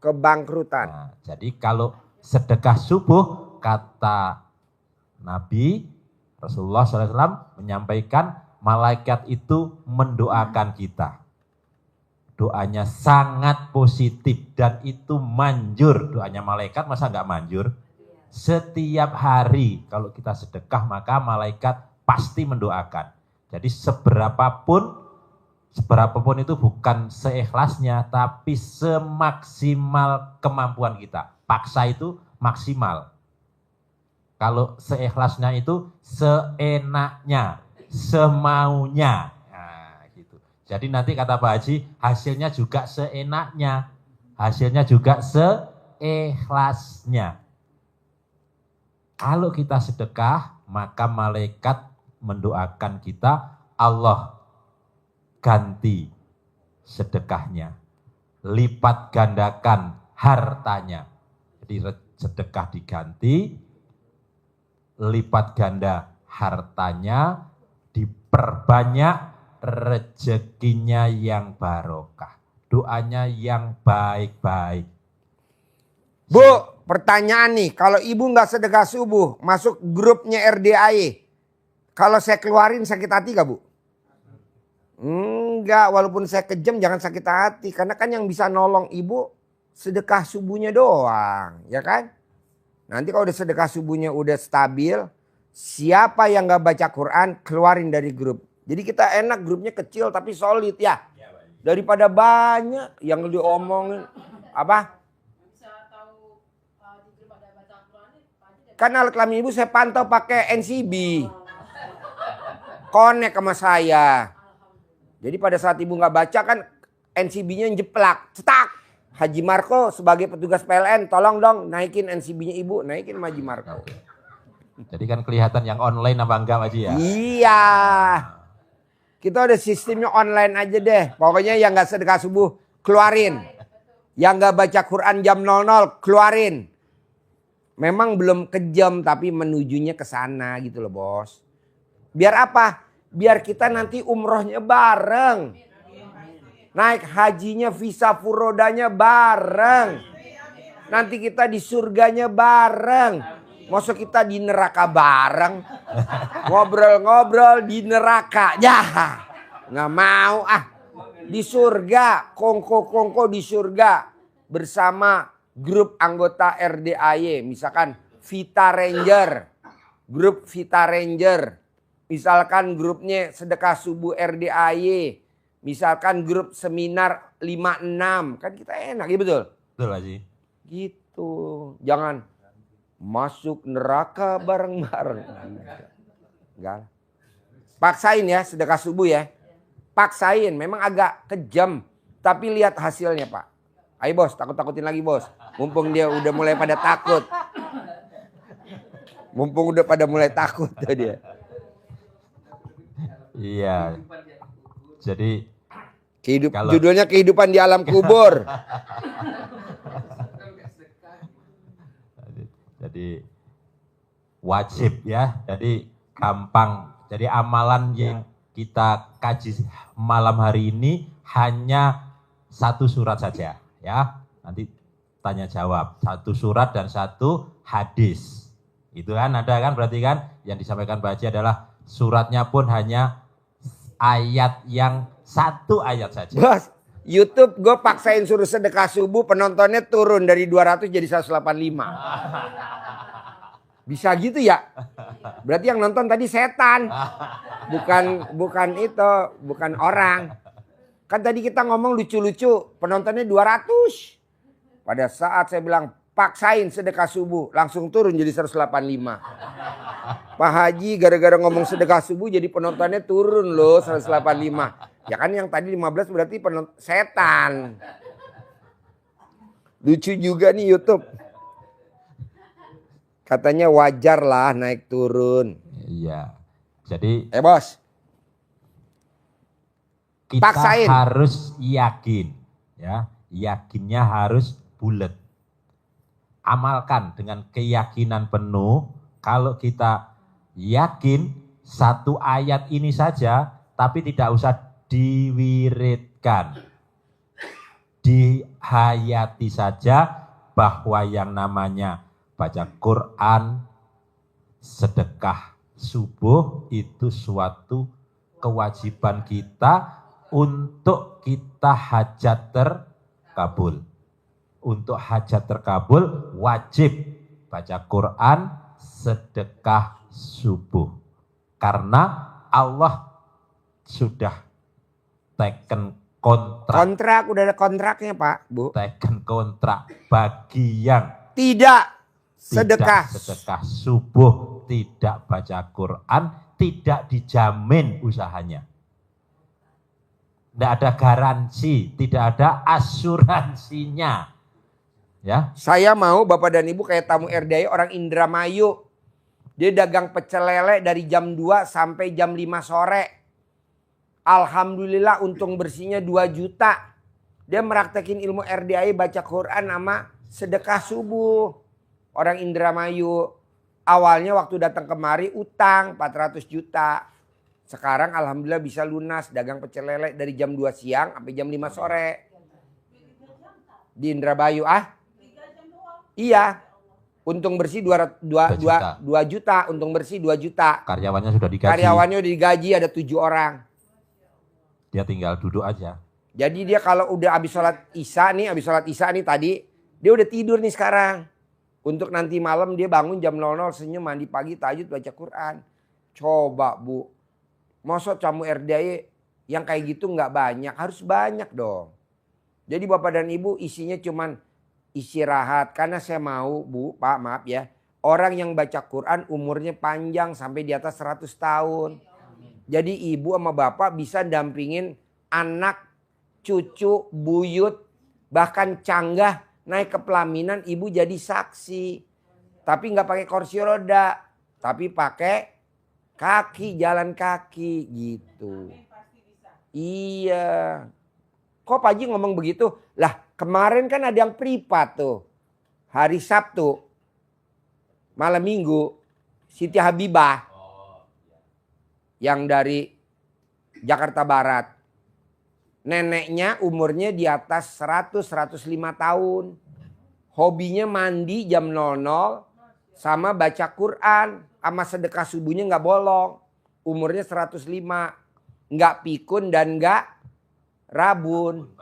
Kebangkrutan. Nah, jadi kalau sedekah subuh, kata Nabi Rasulullah SAW menyampaikan, malaikat itu mendoakan kita. Doanya sangat positif dan itu manjur. Doanya malaikat masa nggak manjur? Setiap hari kalau kita sedekah maka malaikat pasti mendoakan. Jadi seberapapun itu bukan seikhlasnya tapi semaksimal kemampuan kita. Paksa itu maksimal. Kalau seikhlasnya itu seenaknya, semaunya. Nah, gitu. Jadi nanti kata Pak Haji, hasilnya juga seenaknya. Hasilnya juga seikhlasnya. Kalau kita sedekah, maka malaikat mendoakan kita, Allah ganti sedekahnya. Lipat gandakan hartanya. Jadi sedekah diganti, lipat ganda hartanya, diperbanyak rezekinya yang barokah. Doanya yang baik-baik. Bu, pertanyaan nih, kalau ibu nggak sedekah subuh, masuk grupnya RDAY, kalau saya keluarin sakit hati gak bu? Enggak, walaupun saya kejam jangan sakit hati. Karena kan yang bisa nolong ibu sedekah subuhnya doang, ya kan? Nanti kalau udah sedekah subuhnya udah stabil, siapa yang gak baca Quran keluarin dari grup. Jadi kita enak grupnya kecil tapi solid ya. Daripada banyak yang diomongin apa? Kan alat kelamin ibu saya pantau pakai NCB. Connect sama saya. Jadi pada saat ibu nggak baca kan NCB-nya jeplak, cetak. Haji Marco sebagai petugas PLN, tolong dong naikin NCB-nya ibu, naikin sama Haji Marco. Jadi kan kelihatan yang online apa enggak Pak Haji ya? Iya. Kita udah sistemnya online aja deh. Pokoknya yang nggak sedekah subuh keluarin. Yang nggak baca Quran jam 00 keluarin. Memang belum kejam tapi menujunya ke sana gitu loh bos. Biar apa? Biar kita nanti umrohnya bareng. Naik hajinya, visa furodanya bareng. Nanti kita di surganya bareng. Masa kita di neraka bareng. Ngobrol-ngobrol di neraka. Ya, nggak mau ah. Di surga, kongko-kongko di surga. Bersama grup anggota RDAY. Misalkan Vita Ranger. Grup Vita Ranger. Misalkan grupnya sedekah subuh RDAY. Misalkan grup seminar 56. Kan kita enak ya betul? Betul Haji. Gitu. Jangan masuk neraka bareng-bareng. Enggak. Paksain ya sedekah subuh ya. Paksain. Memang agak kejam. Tapi lihat hasilnya Pak. Ayo bos, takut-takutin lagi bos. Mumpung dia udah mulai pada takut. Mumpung udah pada mulai takut tuh dia. Iya. Jadi Judulnya kehidupan di alam kubur. Jadi wajib ya. Jadi gampang. Jadi amalan yang kita kaji malam hari ini hanya 1 surat saja ya. Nanti tanya jawab. 1 surat dan 1 hadis. Itu kan ada kan berarti kan yang disampaikan Pak Haji adalah suratnya pun hanya ayat yang 1 ayat saja. Bos, YouTube gue paksain suruh sedekah subuh penontonnya turun dari 200 jadi 185. Bisa gitu ya? Berarti yang nonton tadi setan. Bukan itu, bukan orang. Kan tadi kita ngomong lucu-lucu, penontonnya 200. Pada saat saya bilang paksain sedekah subuh, langsung turun jadi 185. Pak Haji gara-gara ngomong sedekah subuh jadi penontonnya turun loh 185. Ya kan yang tadi 15 berarti setan. Lucu juga nih YouTube. Katanya wajar lah naik turun. Iya. Jadi Bos. kita Paksain. harus yakin, ya. Yakinnya harus bulat. Amalkan dengan keyakinan penuh. Kalau kita yakin satu ayat ini saja, tapi tidak usah diwiridkan. Dihayati saja bahwa yang namanya baca Quran, sedekah subuh itu suatu kewajiban kita untuk kita hajat terkabul. Untuk hajat terkabul wajib baca Quran, sedekah subuh. Karena Allah sudah taken kontrak. Udah ada kontraknya Pak, Bu. Taken kontrak bagi yang Tidak sedekah subuh, tidak baca Quran, tidak dijamin usahanya. Tidak ada garansi, tidak ada asuransinya. Ya. Saya mau Bapak dan Ibu kayak tamu RDI orang Indramayu. Dia dagang pecel lele dari jam 2 sampai jam 5 sore. Alhamdulillah untung bersihnya 2 juta. Dia meraktekin ilmu RDI baca Quran sama sedekah subuh. Orang Indramayu. Awalnya waktu datang kemari utang 400 juta. Sekarang alhamdulillah bisa lunas dagang pecel lele dari jam 2 siang sampai jam 5 sore. Di Indramayu Iya. Untung bersih 2 juta. Untung bersih 2 juta. Karyawannya sudah digaji. Karyawannya udah digaji ada 7 orang. Dia tinggal duduk aja. Jadi dia kalau udah habis sholat isya nih tadi. Dia udah tidur nih sekarang. Untuk nanti malam dia bangun jam 00 senyum mandi pagi tahajud baca Quran. Coba Bu. Masa tamu RDI yang kayak gitu nggak banyak. Harus banyak dong. Jadi Bapak dan Ibu isinya cuman istirahat. Karena saya mau Bu, Pak maaf ya. Orang yang baca Quran umurnya panjang sampai di atas 100 tahun. Jadi ibu sama bapak bisa dampingin anak, cucu, buyut, bahkan canggah naik ke pelaminan ibu jadi saksi. Tapi nggak pakai kursi roda, tapi pakai kaki, jalan kaki gitu. Iya. Kok Pak Haji ngomong begitu? Lah kemarin kan ada yang privat tuh. Hari Sabtu, malam Minggu, Siti Habibah. Yang dari Jakarta Barat. Neneknya umurnya di atas 100-105 tahun. Hobinya mandi jam 00 sama baca Quran. Sama sedekah subuhnya nggak bolong. Umurnya 105. Nggak pikun dan nggak rabun.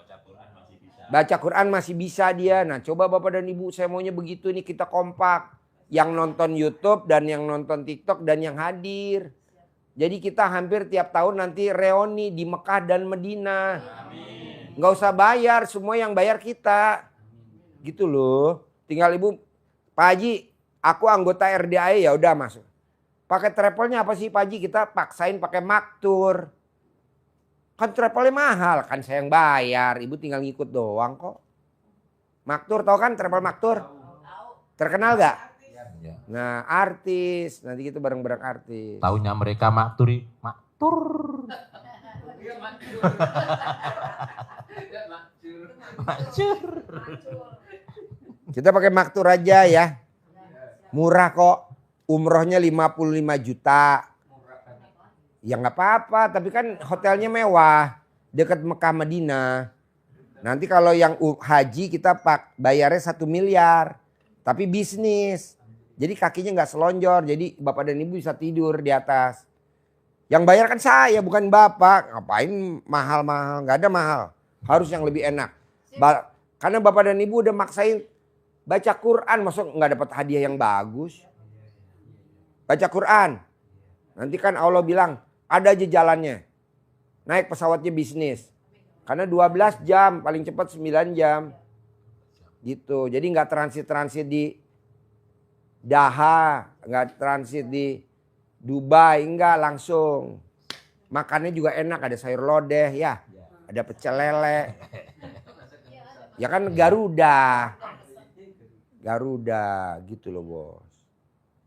Baca Quran masih bisa dia. Nah coba Bapak dan Ibu saya maunya begitu nih kita kompak. Yang nonton YouTube dan yang nonton TikTok dan yang hadir. Jadi kita hampir tiap tahun nanti reuni di Mekah dan Medina. Nggak usah bayar, semua yang bayar kita. Gitu loh. Tinggal Ibu, Pak Haji, aku anggota RDI ya udah masuk. Pakai travelnya apa sih Pak Haji? Kita paksain pakai maktur. Kan travelnya mahal, kan saya yang bayar. Ibu tinggal ngikut doang kok. Maktur tahu kan travel maktur? Terkenal gak? Nah artis, nanti kita bareng-bareng artis. Tahunya mereka maktur. Kita pakai maktur aja ya. Murah kok. Umrohnya 55 juta. Ya nggak apa-apa, tapi kan hotelnya mewah. Dekat Mekah Madinah. Nanti kalau yang haji kita bayarnya 1 miliar. Tapi bisnis. Jadi kakinya nggak selonjor. Jadi bapak dan ibu bisa tidur di atas. Yang bayar kan saya bukan bapak. Ngapain mahal-mahal. Nggak ada mahal. Harus yang lebih enak. Karena bapak dan ibu udah maksain baca Quran. Maksud nggak dapat hadiah yang bagus. Baca Quran. Nanti kan Allah bilang ada aja jalannya. Naik pesawatnya bisnis. Karena 12 jam, paling cepat 9 jam. Gitu. Jadi nggak transit di Daha, nggak transit di Dubai, enggak, langsung. Makannya juga enak, ada sayur lodeh ya. Ada pecel lele. Ya kan Garuda. Garuda gitu loh bos.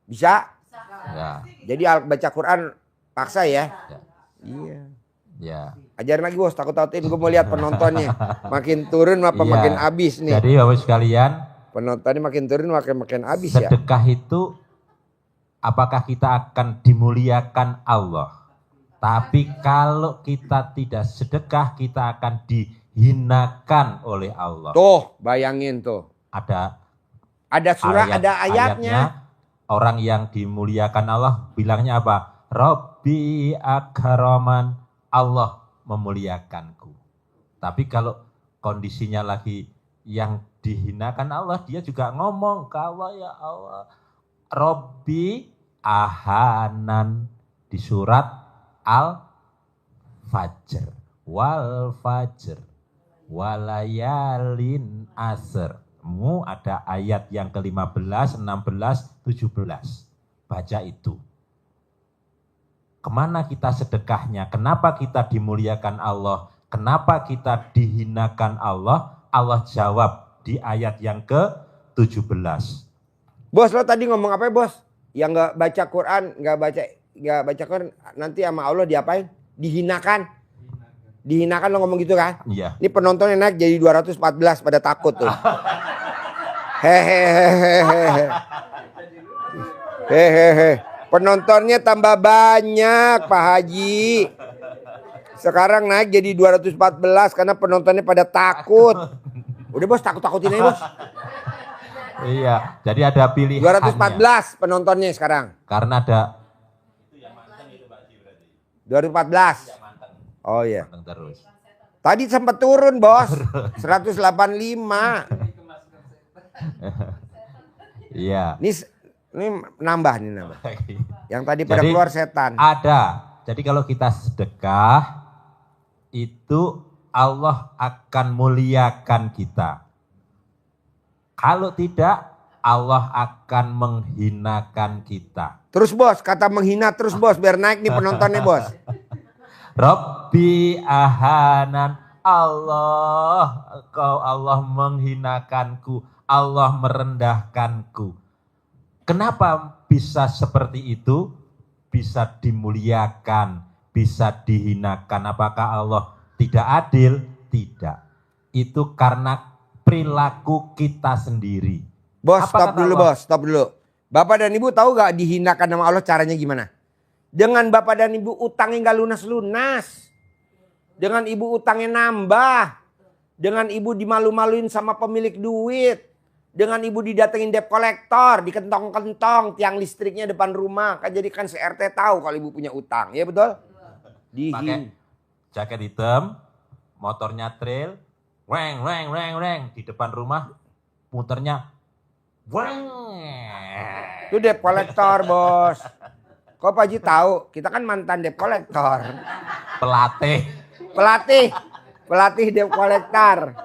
Bisa? Ya. Jadi baca Quran paksa ya? Ya. Iya. Ya. Ajarin lagi bos, takut-takutin gue mau lihat penontonnya. Makin turun apa Iya. makin habis nih. Jadi Bapak sekalian, Penontonnya makin turun makin habis ya. sedekah itu apakah kita akan dimuliakan Allah? Tapi kalau kita tidak sedekah, kita akan dihinakan oleh Allah. Tuh, bayangin tuh. Ada Surah, ada ayatnya. Orang yang dimuliakan Allah bilangnya apa? Rabbi akraman, Allah memuliakanku. Tapi kalau kondisinya lagi yang dihinakan Allah, dia juga ngomong ke Allah, ya Allah, Rabbi ahanan, di surat Al-Fajr, wal fajr, walayalin asr. Ada ayat yang ke-15, 16, 17. Baca itu. Kemana kita sedekahnya? Kenapa kita dimuliakan Allah? Kenapa kita dihinakan Allah? Allah jawab di ayat yang ke-17. Bos, lo tadi ngomong apa ya bos? Yang nggak baca Quran, nggak baca Quran, nanti sama Allah diapain? Dihinakan. Dihinakan lo ngomong gitu kan? Iya. Ini penontonnya naik jadi 214 pada takut tuh. Hehehe. Hehehe. Penontonnya tambah banyak Pak Haji. Sekarang naik jadi 214 karena penontonnya pada takut. Udah bos, takut-takutin aja bos. Iya, jadi ada pilihan. 214 penontonnya sekarang. Karena ada 214. Oh iya. terus. Tadi sempat turun bos. 185. Iya. Ini nambah. Yang tadi pada Jadi, keluar setan. Ada. Jadi kalau kita sedekah, itu Allah akan muliakan kita. Kalau tidak, Allah akan menghinakan kita. Terus bos, kata menghina terus bos, biar naik nih penontonnya bos. Rabbi ahanan, Allah menghinakanku, Allah merendahkanku. Kenapa bisa seperti itu? Bisa dimuliakan, bisa dihinakan. Apakah Allah tidak adil? Tidak. Itu karena perilaku kita sendiri. Bos, Apa stop kata dulu Allah? bos, stop dulu. Bapak dan Ibu tahu gak dihinakan sama Allah caranya gimana? Dengan Bapak dan Ibu utangnya gak lunas-lunas. Dengan Ibu utangnya nambah. Dengan Ibu dimalu-maluin sama pemilik duit. Dengan Ibu didatengin debt collector, dikentong-kentong tiang listriknya depan rumah. Kan jadi kan CRT tahu kalau Ibu punya utang, ya betul? Pakai jaket hitam, motornya trail, reng di depan rumah, muternya weng. Itu debt collector bos. Kok Pak Haji tahu? Kita kan mantan debt collector. Pelatih debt collector.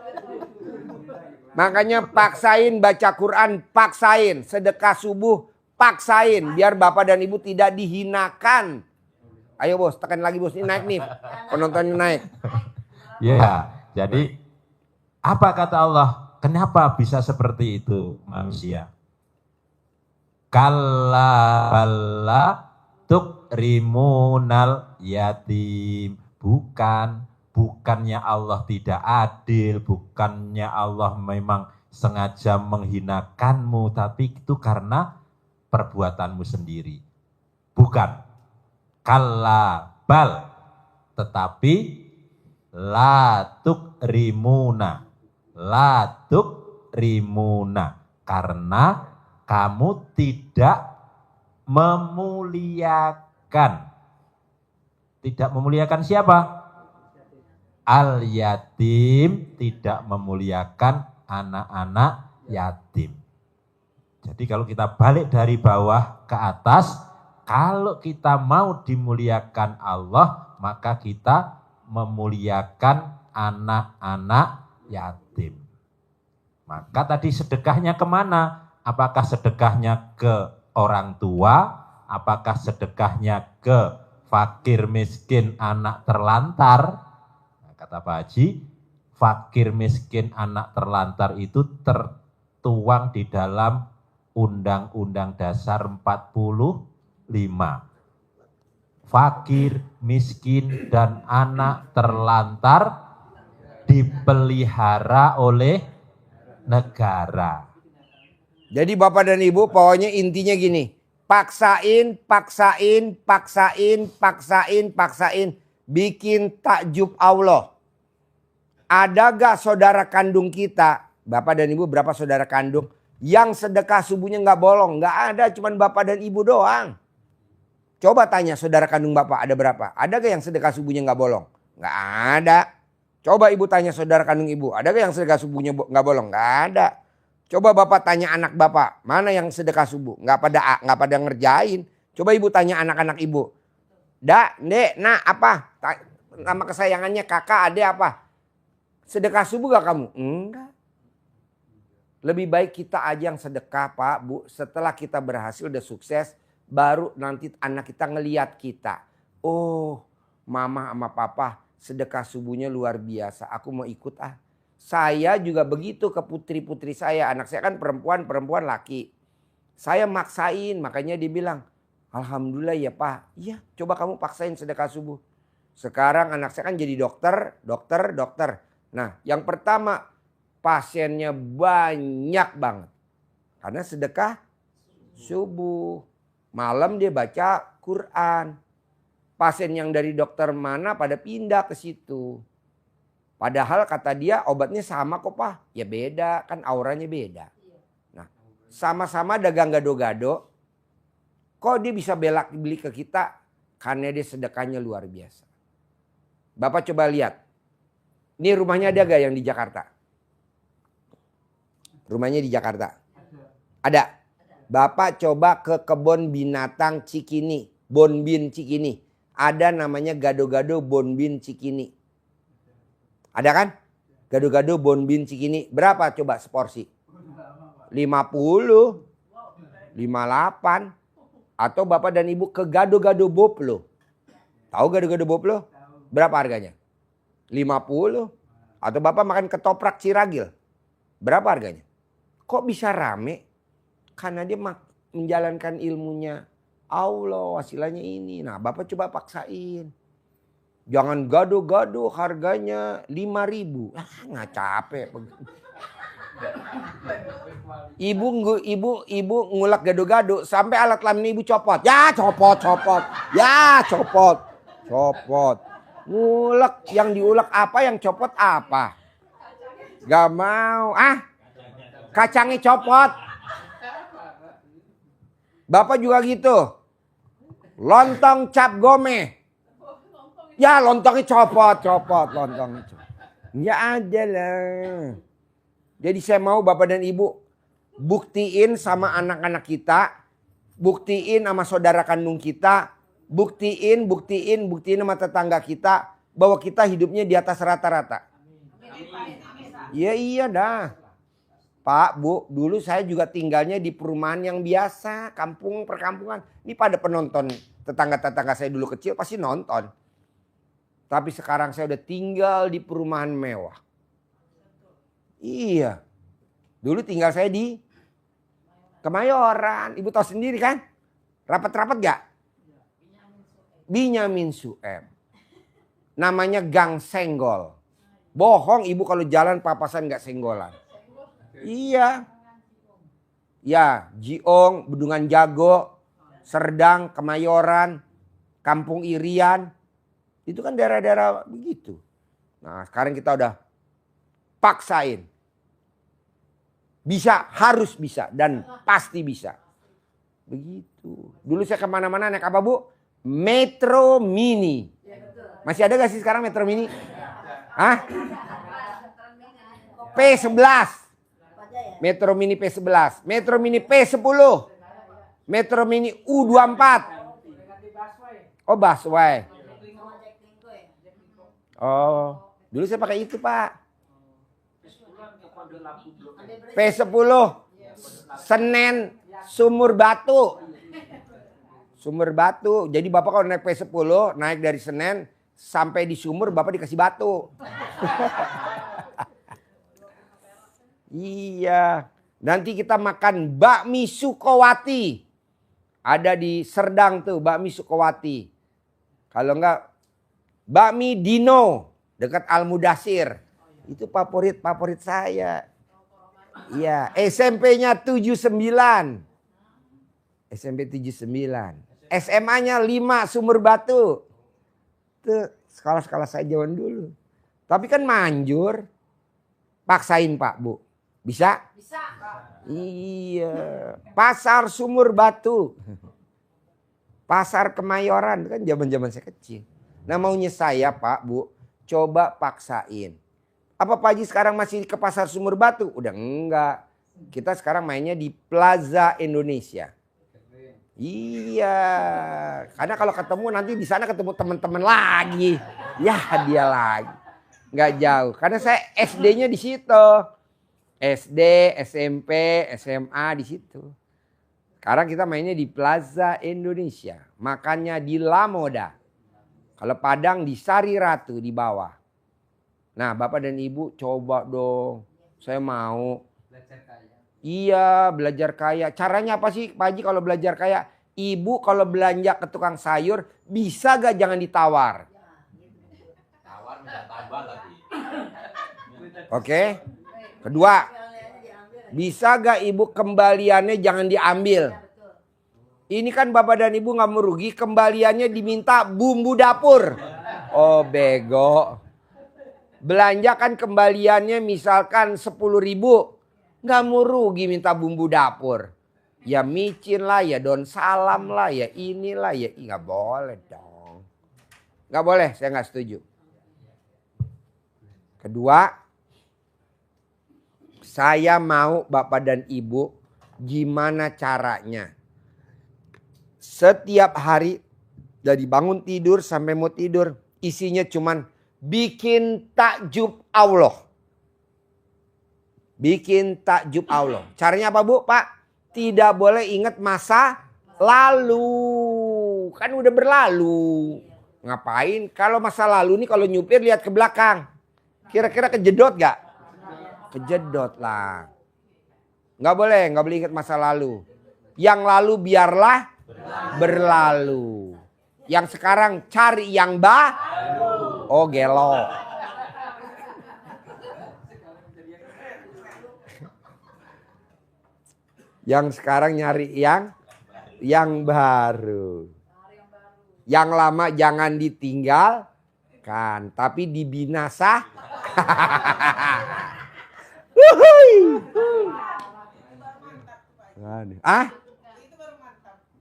Makanya paksain baca Quran, paksain. Sedekah subuh, paksain. Biar Bapak dan Ibu tidak dihinakan. Ayo bos, tekan lagi bos. Ini naik nih. Penontonnya naik. Ya, jadi apa kata Allah? Kenapa bisa seperti itu manusia? Kalla balla tukrimunal yatim. Bukannya Allah tidak adil, bukannya Allah memang sengaja menghinakanmu, tapi itu karena perbuatanmu sendiri. Bukan. Kalla bal, tetapi la tukrimuna, karena kamu tidak memuliakan. Tidak memuliakan siapa? Al yatim, tidak memuliakan anak-anak yatim. Jadi kalau kita balik dari bawah ke atas, Kalau kita mau dimuliakan Allah, maka kita memuliakan anak-anak yatim. Maka tadi sedekahnya kemana? Apakah sedekahnya ke orang tua? Apakah sedekahnya ke fakir miskin anak terlantar? Nah, kata Pak Haji, fakir miskin anak terlantar itu tertuang di dalam Undang-Undang Dasar 45. Fakir, miskin, dan anak terlantar dipelihara oleh negara. Jadi Bapak dan Ibu pokoknya intinya gini. Paksain. Bikin takjub Allah. Ada gak saudara kandung kita, Bapak dan Ibu berapa saudara kandung, yang sedekah subuhnya gak bolong? Gak ada, cuman Bapak dan Ibu doang. Coba tanya saudara kandung Bapak ada berapa? Ada gak yang sedekah subuhnya gak bolong? Gak ada. Coba Ibu tanya saudara kandung Ibu, ada gak yang sedekah subuhnya gak bolong? Gak ada. Coba Bapak tanya anak Bapak, mana yang sedekah subuh? Gak pada ngerjain. Coba Ibu tanya anak-anak Ibu. Dek, nak apa? Nama kesayangannya kakak, adek apa? Sedekah subuh gak kamu? Enggak. Lebih baik kita aja yang sedekah Pak, Bu. Setelah kita berhasil udah sukses, baru nanti anak kita ngeliat kita. Oh, mama sama papa sedekah subuhnya luar biasa. Aku mau ikut ah. Saya juga begitu ke putri-putri saya. Anak saya kan perempuan laki. Saya maksain, makanya dia bilang, alhamdulillah ya Pak. Iya, coba kamu paksain sedekah subuh. Sekarang anak saya kan jadi dokter. Nah, yang pertama pasiennya banyak banget. Karena sedekah subuh. Malam dia baca Quran. Pasien yang dari dokter mana pada pindah ke situ. Padahal kata dia obatnya sama kok Pak. Ya beda, kan auranya beda. Nah, sama-sama dagang gado-gado. Kok dia bisa beli ke kita? Karena dia sedekahnya luar biasa. Bapak coba lihat. Ini rumahnya ada gak yang di Jakarta? Rumahnya di Jakarta? Ada. Bapak coba ke kebun binatang Cikini. Bonbin Cikini. Ada namanya gado-gado Bonbin Cikini. Ada kan? Gado-gado Bonbin Cikini. Berapa coba seporsi? 50. 58. Atau Bapak dan Ibu ke gado-gado Boplo. Tahu gado-gado Boplo? Berapa harganya? 50. Atau Bapak makan ketoprak Ciragil. Berapa harganya? Kok bisa rame? Karena dia menjalankan ilmunya Allah, wasilahnya ini. Nah, Bapak coba paksain. Jangan gado-gado harganya 5.000. Nggak capek. Ibu ngulek gado-gado sampai alat kelamin Ibu copot. Ya copot. Ngulek, yang diulek apa, yang copot apa? Gak mau. Kacangnya copot. Bapak juga gitu. Lontong cap gome. Ya lontongnya copot. Lontongnya copot. Ya ada lah. Jadi saya mau Bapak dan Ibu buktiin sama anak-anak kita. Buktiin sama saudara kandung kita. Buktiin sama tetangga kita. Bahwa kita hidupnya di atas rata-rata. Iya dah. Pak, Bu, dulu saya juga tinggalnya di perumahan yang biasa, perkampungan. Ini pada penonton, tetangga-tetangga saya dulu kecil pasti nonton. Tapi sekarang saya udah tinggal di perumahan mewah. Iya. Dulu tinggal saya di Kemayoran. Ibu tahu sendiri kan? Rapat-rapat gak? Binyamin Sueb. Namanya Gang Senggol. Bohong Ibu kalau jalan papasan gak senggolan. Iya. Ya, Jiong, Bendungan Jago, Serdang, Kemayoran, Kampung Irian. Itu kan daerah-daerah begitu. Nah, sekarang kita udah paksain. Bisa, harus bisa, dan pasti bisa. Begitu. Dulu saya kemana-mana naik apa Bu? Metro Mini. Masih ada gak sih sekarang Metro Mini? Hah? P11. Metro Mini P11, Metro Mini P10, Metro Mini U24, Oh busway. Oh, dulu saya pakai itu Pak. P10. Senen Sumur Batu. Sumur Batu. Jadi Bapak kalau naik P10, naik dari Senen sampai di Sumur Bapak dikasih batu. Iya. Nanti kita makan bakmi Sukowati. Ada di Serdang tuh bakmi Sukowati. Kalau enggak bakmi Dino dekat Al-Mudasir. Itu favorit saya. Iya, SMP-nya 79. SMP 79. SMA-nya 5 Sumur Batu. Itu sekolah-sekolah saya zaman dulu. Tapi kan manjur. Paksain Pak, Bu. Bisa? Bisa. Iya. Pasar Sumur Batu. Pasar Kemayoran. Kan zaman-zaman saya kecil. Nah maunya saya Pak, Bu. Coba paksain. Apa Pak Haji sekarang masih ke Pasar Sumur Batu? Udah enggak. Kita sekarang mainnya di Plaza Indonesia. Iya. Karena kalau ketemu nanti di sana ketemu teman-teman lagi. Ya dia lagi. Enggak jauh. Karena saya SD-nya di situ. SD, SMP, SMA di situ. Sekarang kita mainnya di Plaza Indonesia. Makannya di La Moda. Kalau Padang di Sari Ratu di bawah. Nah Bapak dan Ibu coba dong. Saya mau. Belajar kaya. Iya belajar kaya. Caranya apa sih Pak Haji kalau belajar kaya? Ibu kalau belanja ke tukang sayur bisa gak jangan ditawar? Tawar bisa tambah lagi. Oke. Kedua. Bisa gak Ibu kembaliannya jangan diambil? Ini kan Bapak dan Ibu gak merugi. Kembaliannya diminta bumbu dapur. Oh bego. Belanja kan kembaliannya misalkan 10.000. Nggak mau rugi minta bumbu dapur. Ya micin lah, ya daun salam lah, ya inilah, ya nggak boleh dong. Nggak boleh, saya nggak setuju. Kedua, saya mau Bapak dan Ibu gimana caranya. Setiap hari dari bangun tidur sampai mau tidur isinya cuman bikin takjub Allah. Bikin takjub Allah. Caranya apa Bu? Pak, tidak boleh ingat masa lalu. Kan udah berlalu. Ngapain? Kalau masa lalu nih kalau nyupir lihat ke belakang. Kira-kira kejedot gak? Kejedot lah. Gak boleh ingat masa lalu. Yang lalu biarlah berlalu. Yang sekarang cari yang baru. Oh gelo. Yang sekarang nyari yang baru. Yang lama jangan ditinggalkan, tapi dibinasa.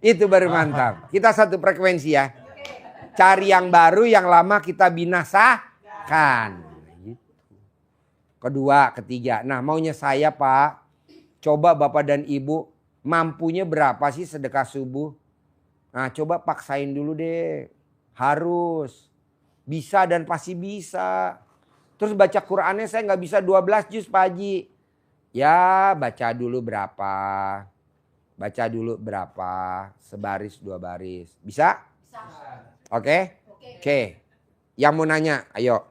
Itu baru mantap. Kita satu frekuensi ya. Cari yang baru, yang lama kita binasakan. Kedua, ketiga. Nah maunya saya Pak, coba Bapak dan Ibu mampunya berapa sih sedekah subuh? Nah coba paksain dulu deh. Harus. Bisa dan pasti bisa. Terus baca Qurannya saya nggak bisa 12 juz Pak Haji. Ya baca dulu berapa. Baca dulu berapa. Sebaris 2 baris. Bisa? Bisa. Oke? Oke. Yang mau nanya, ayo.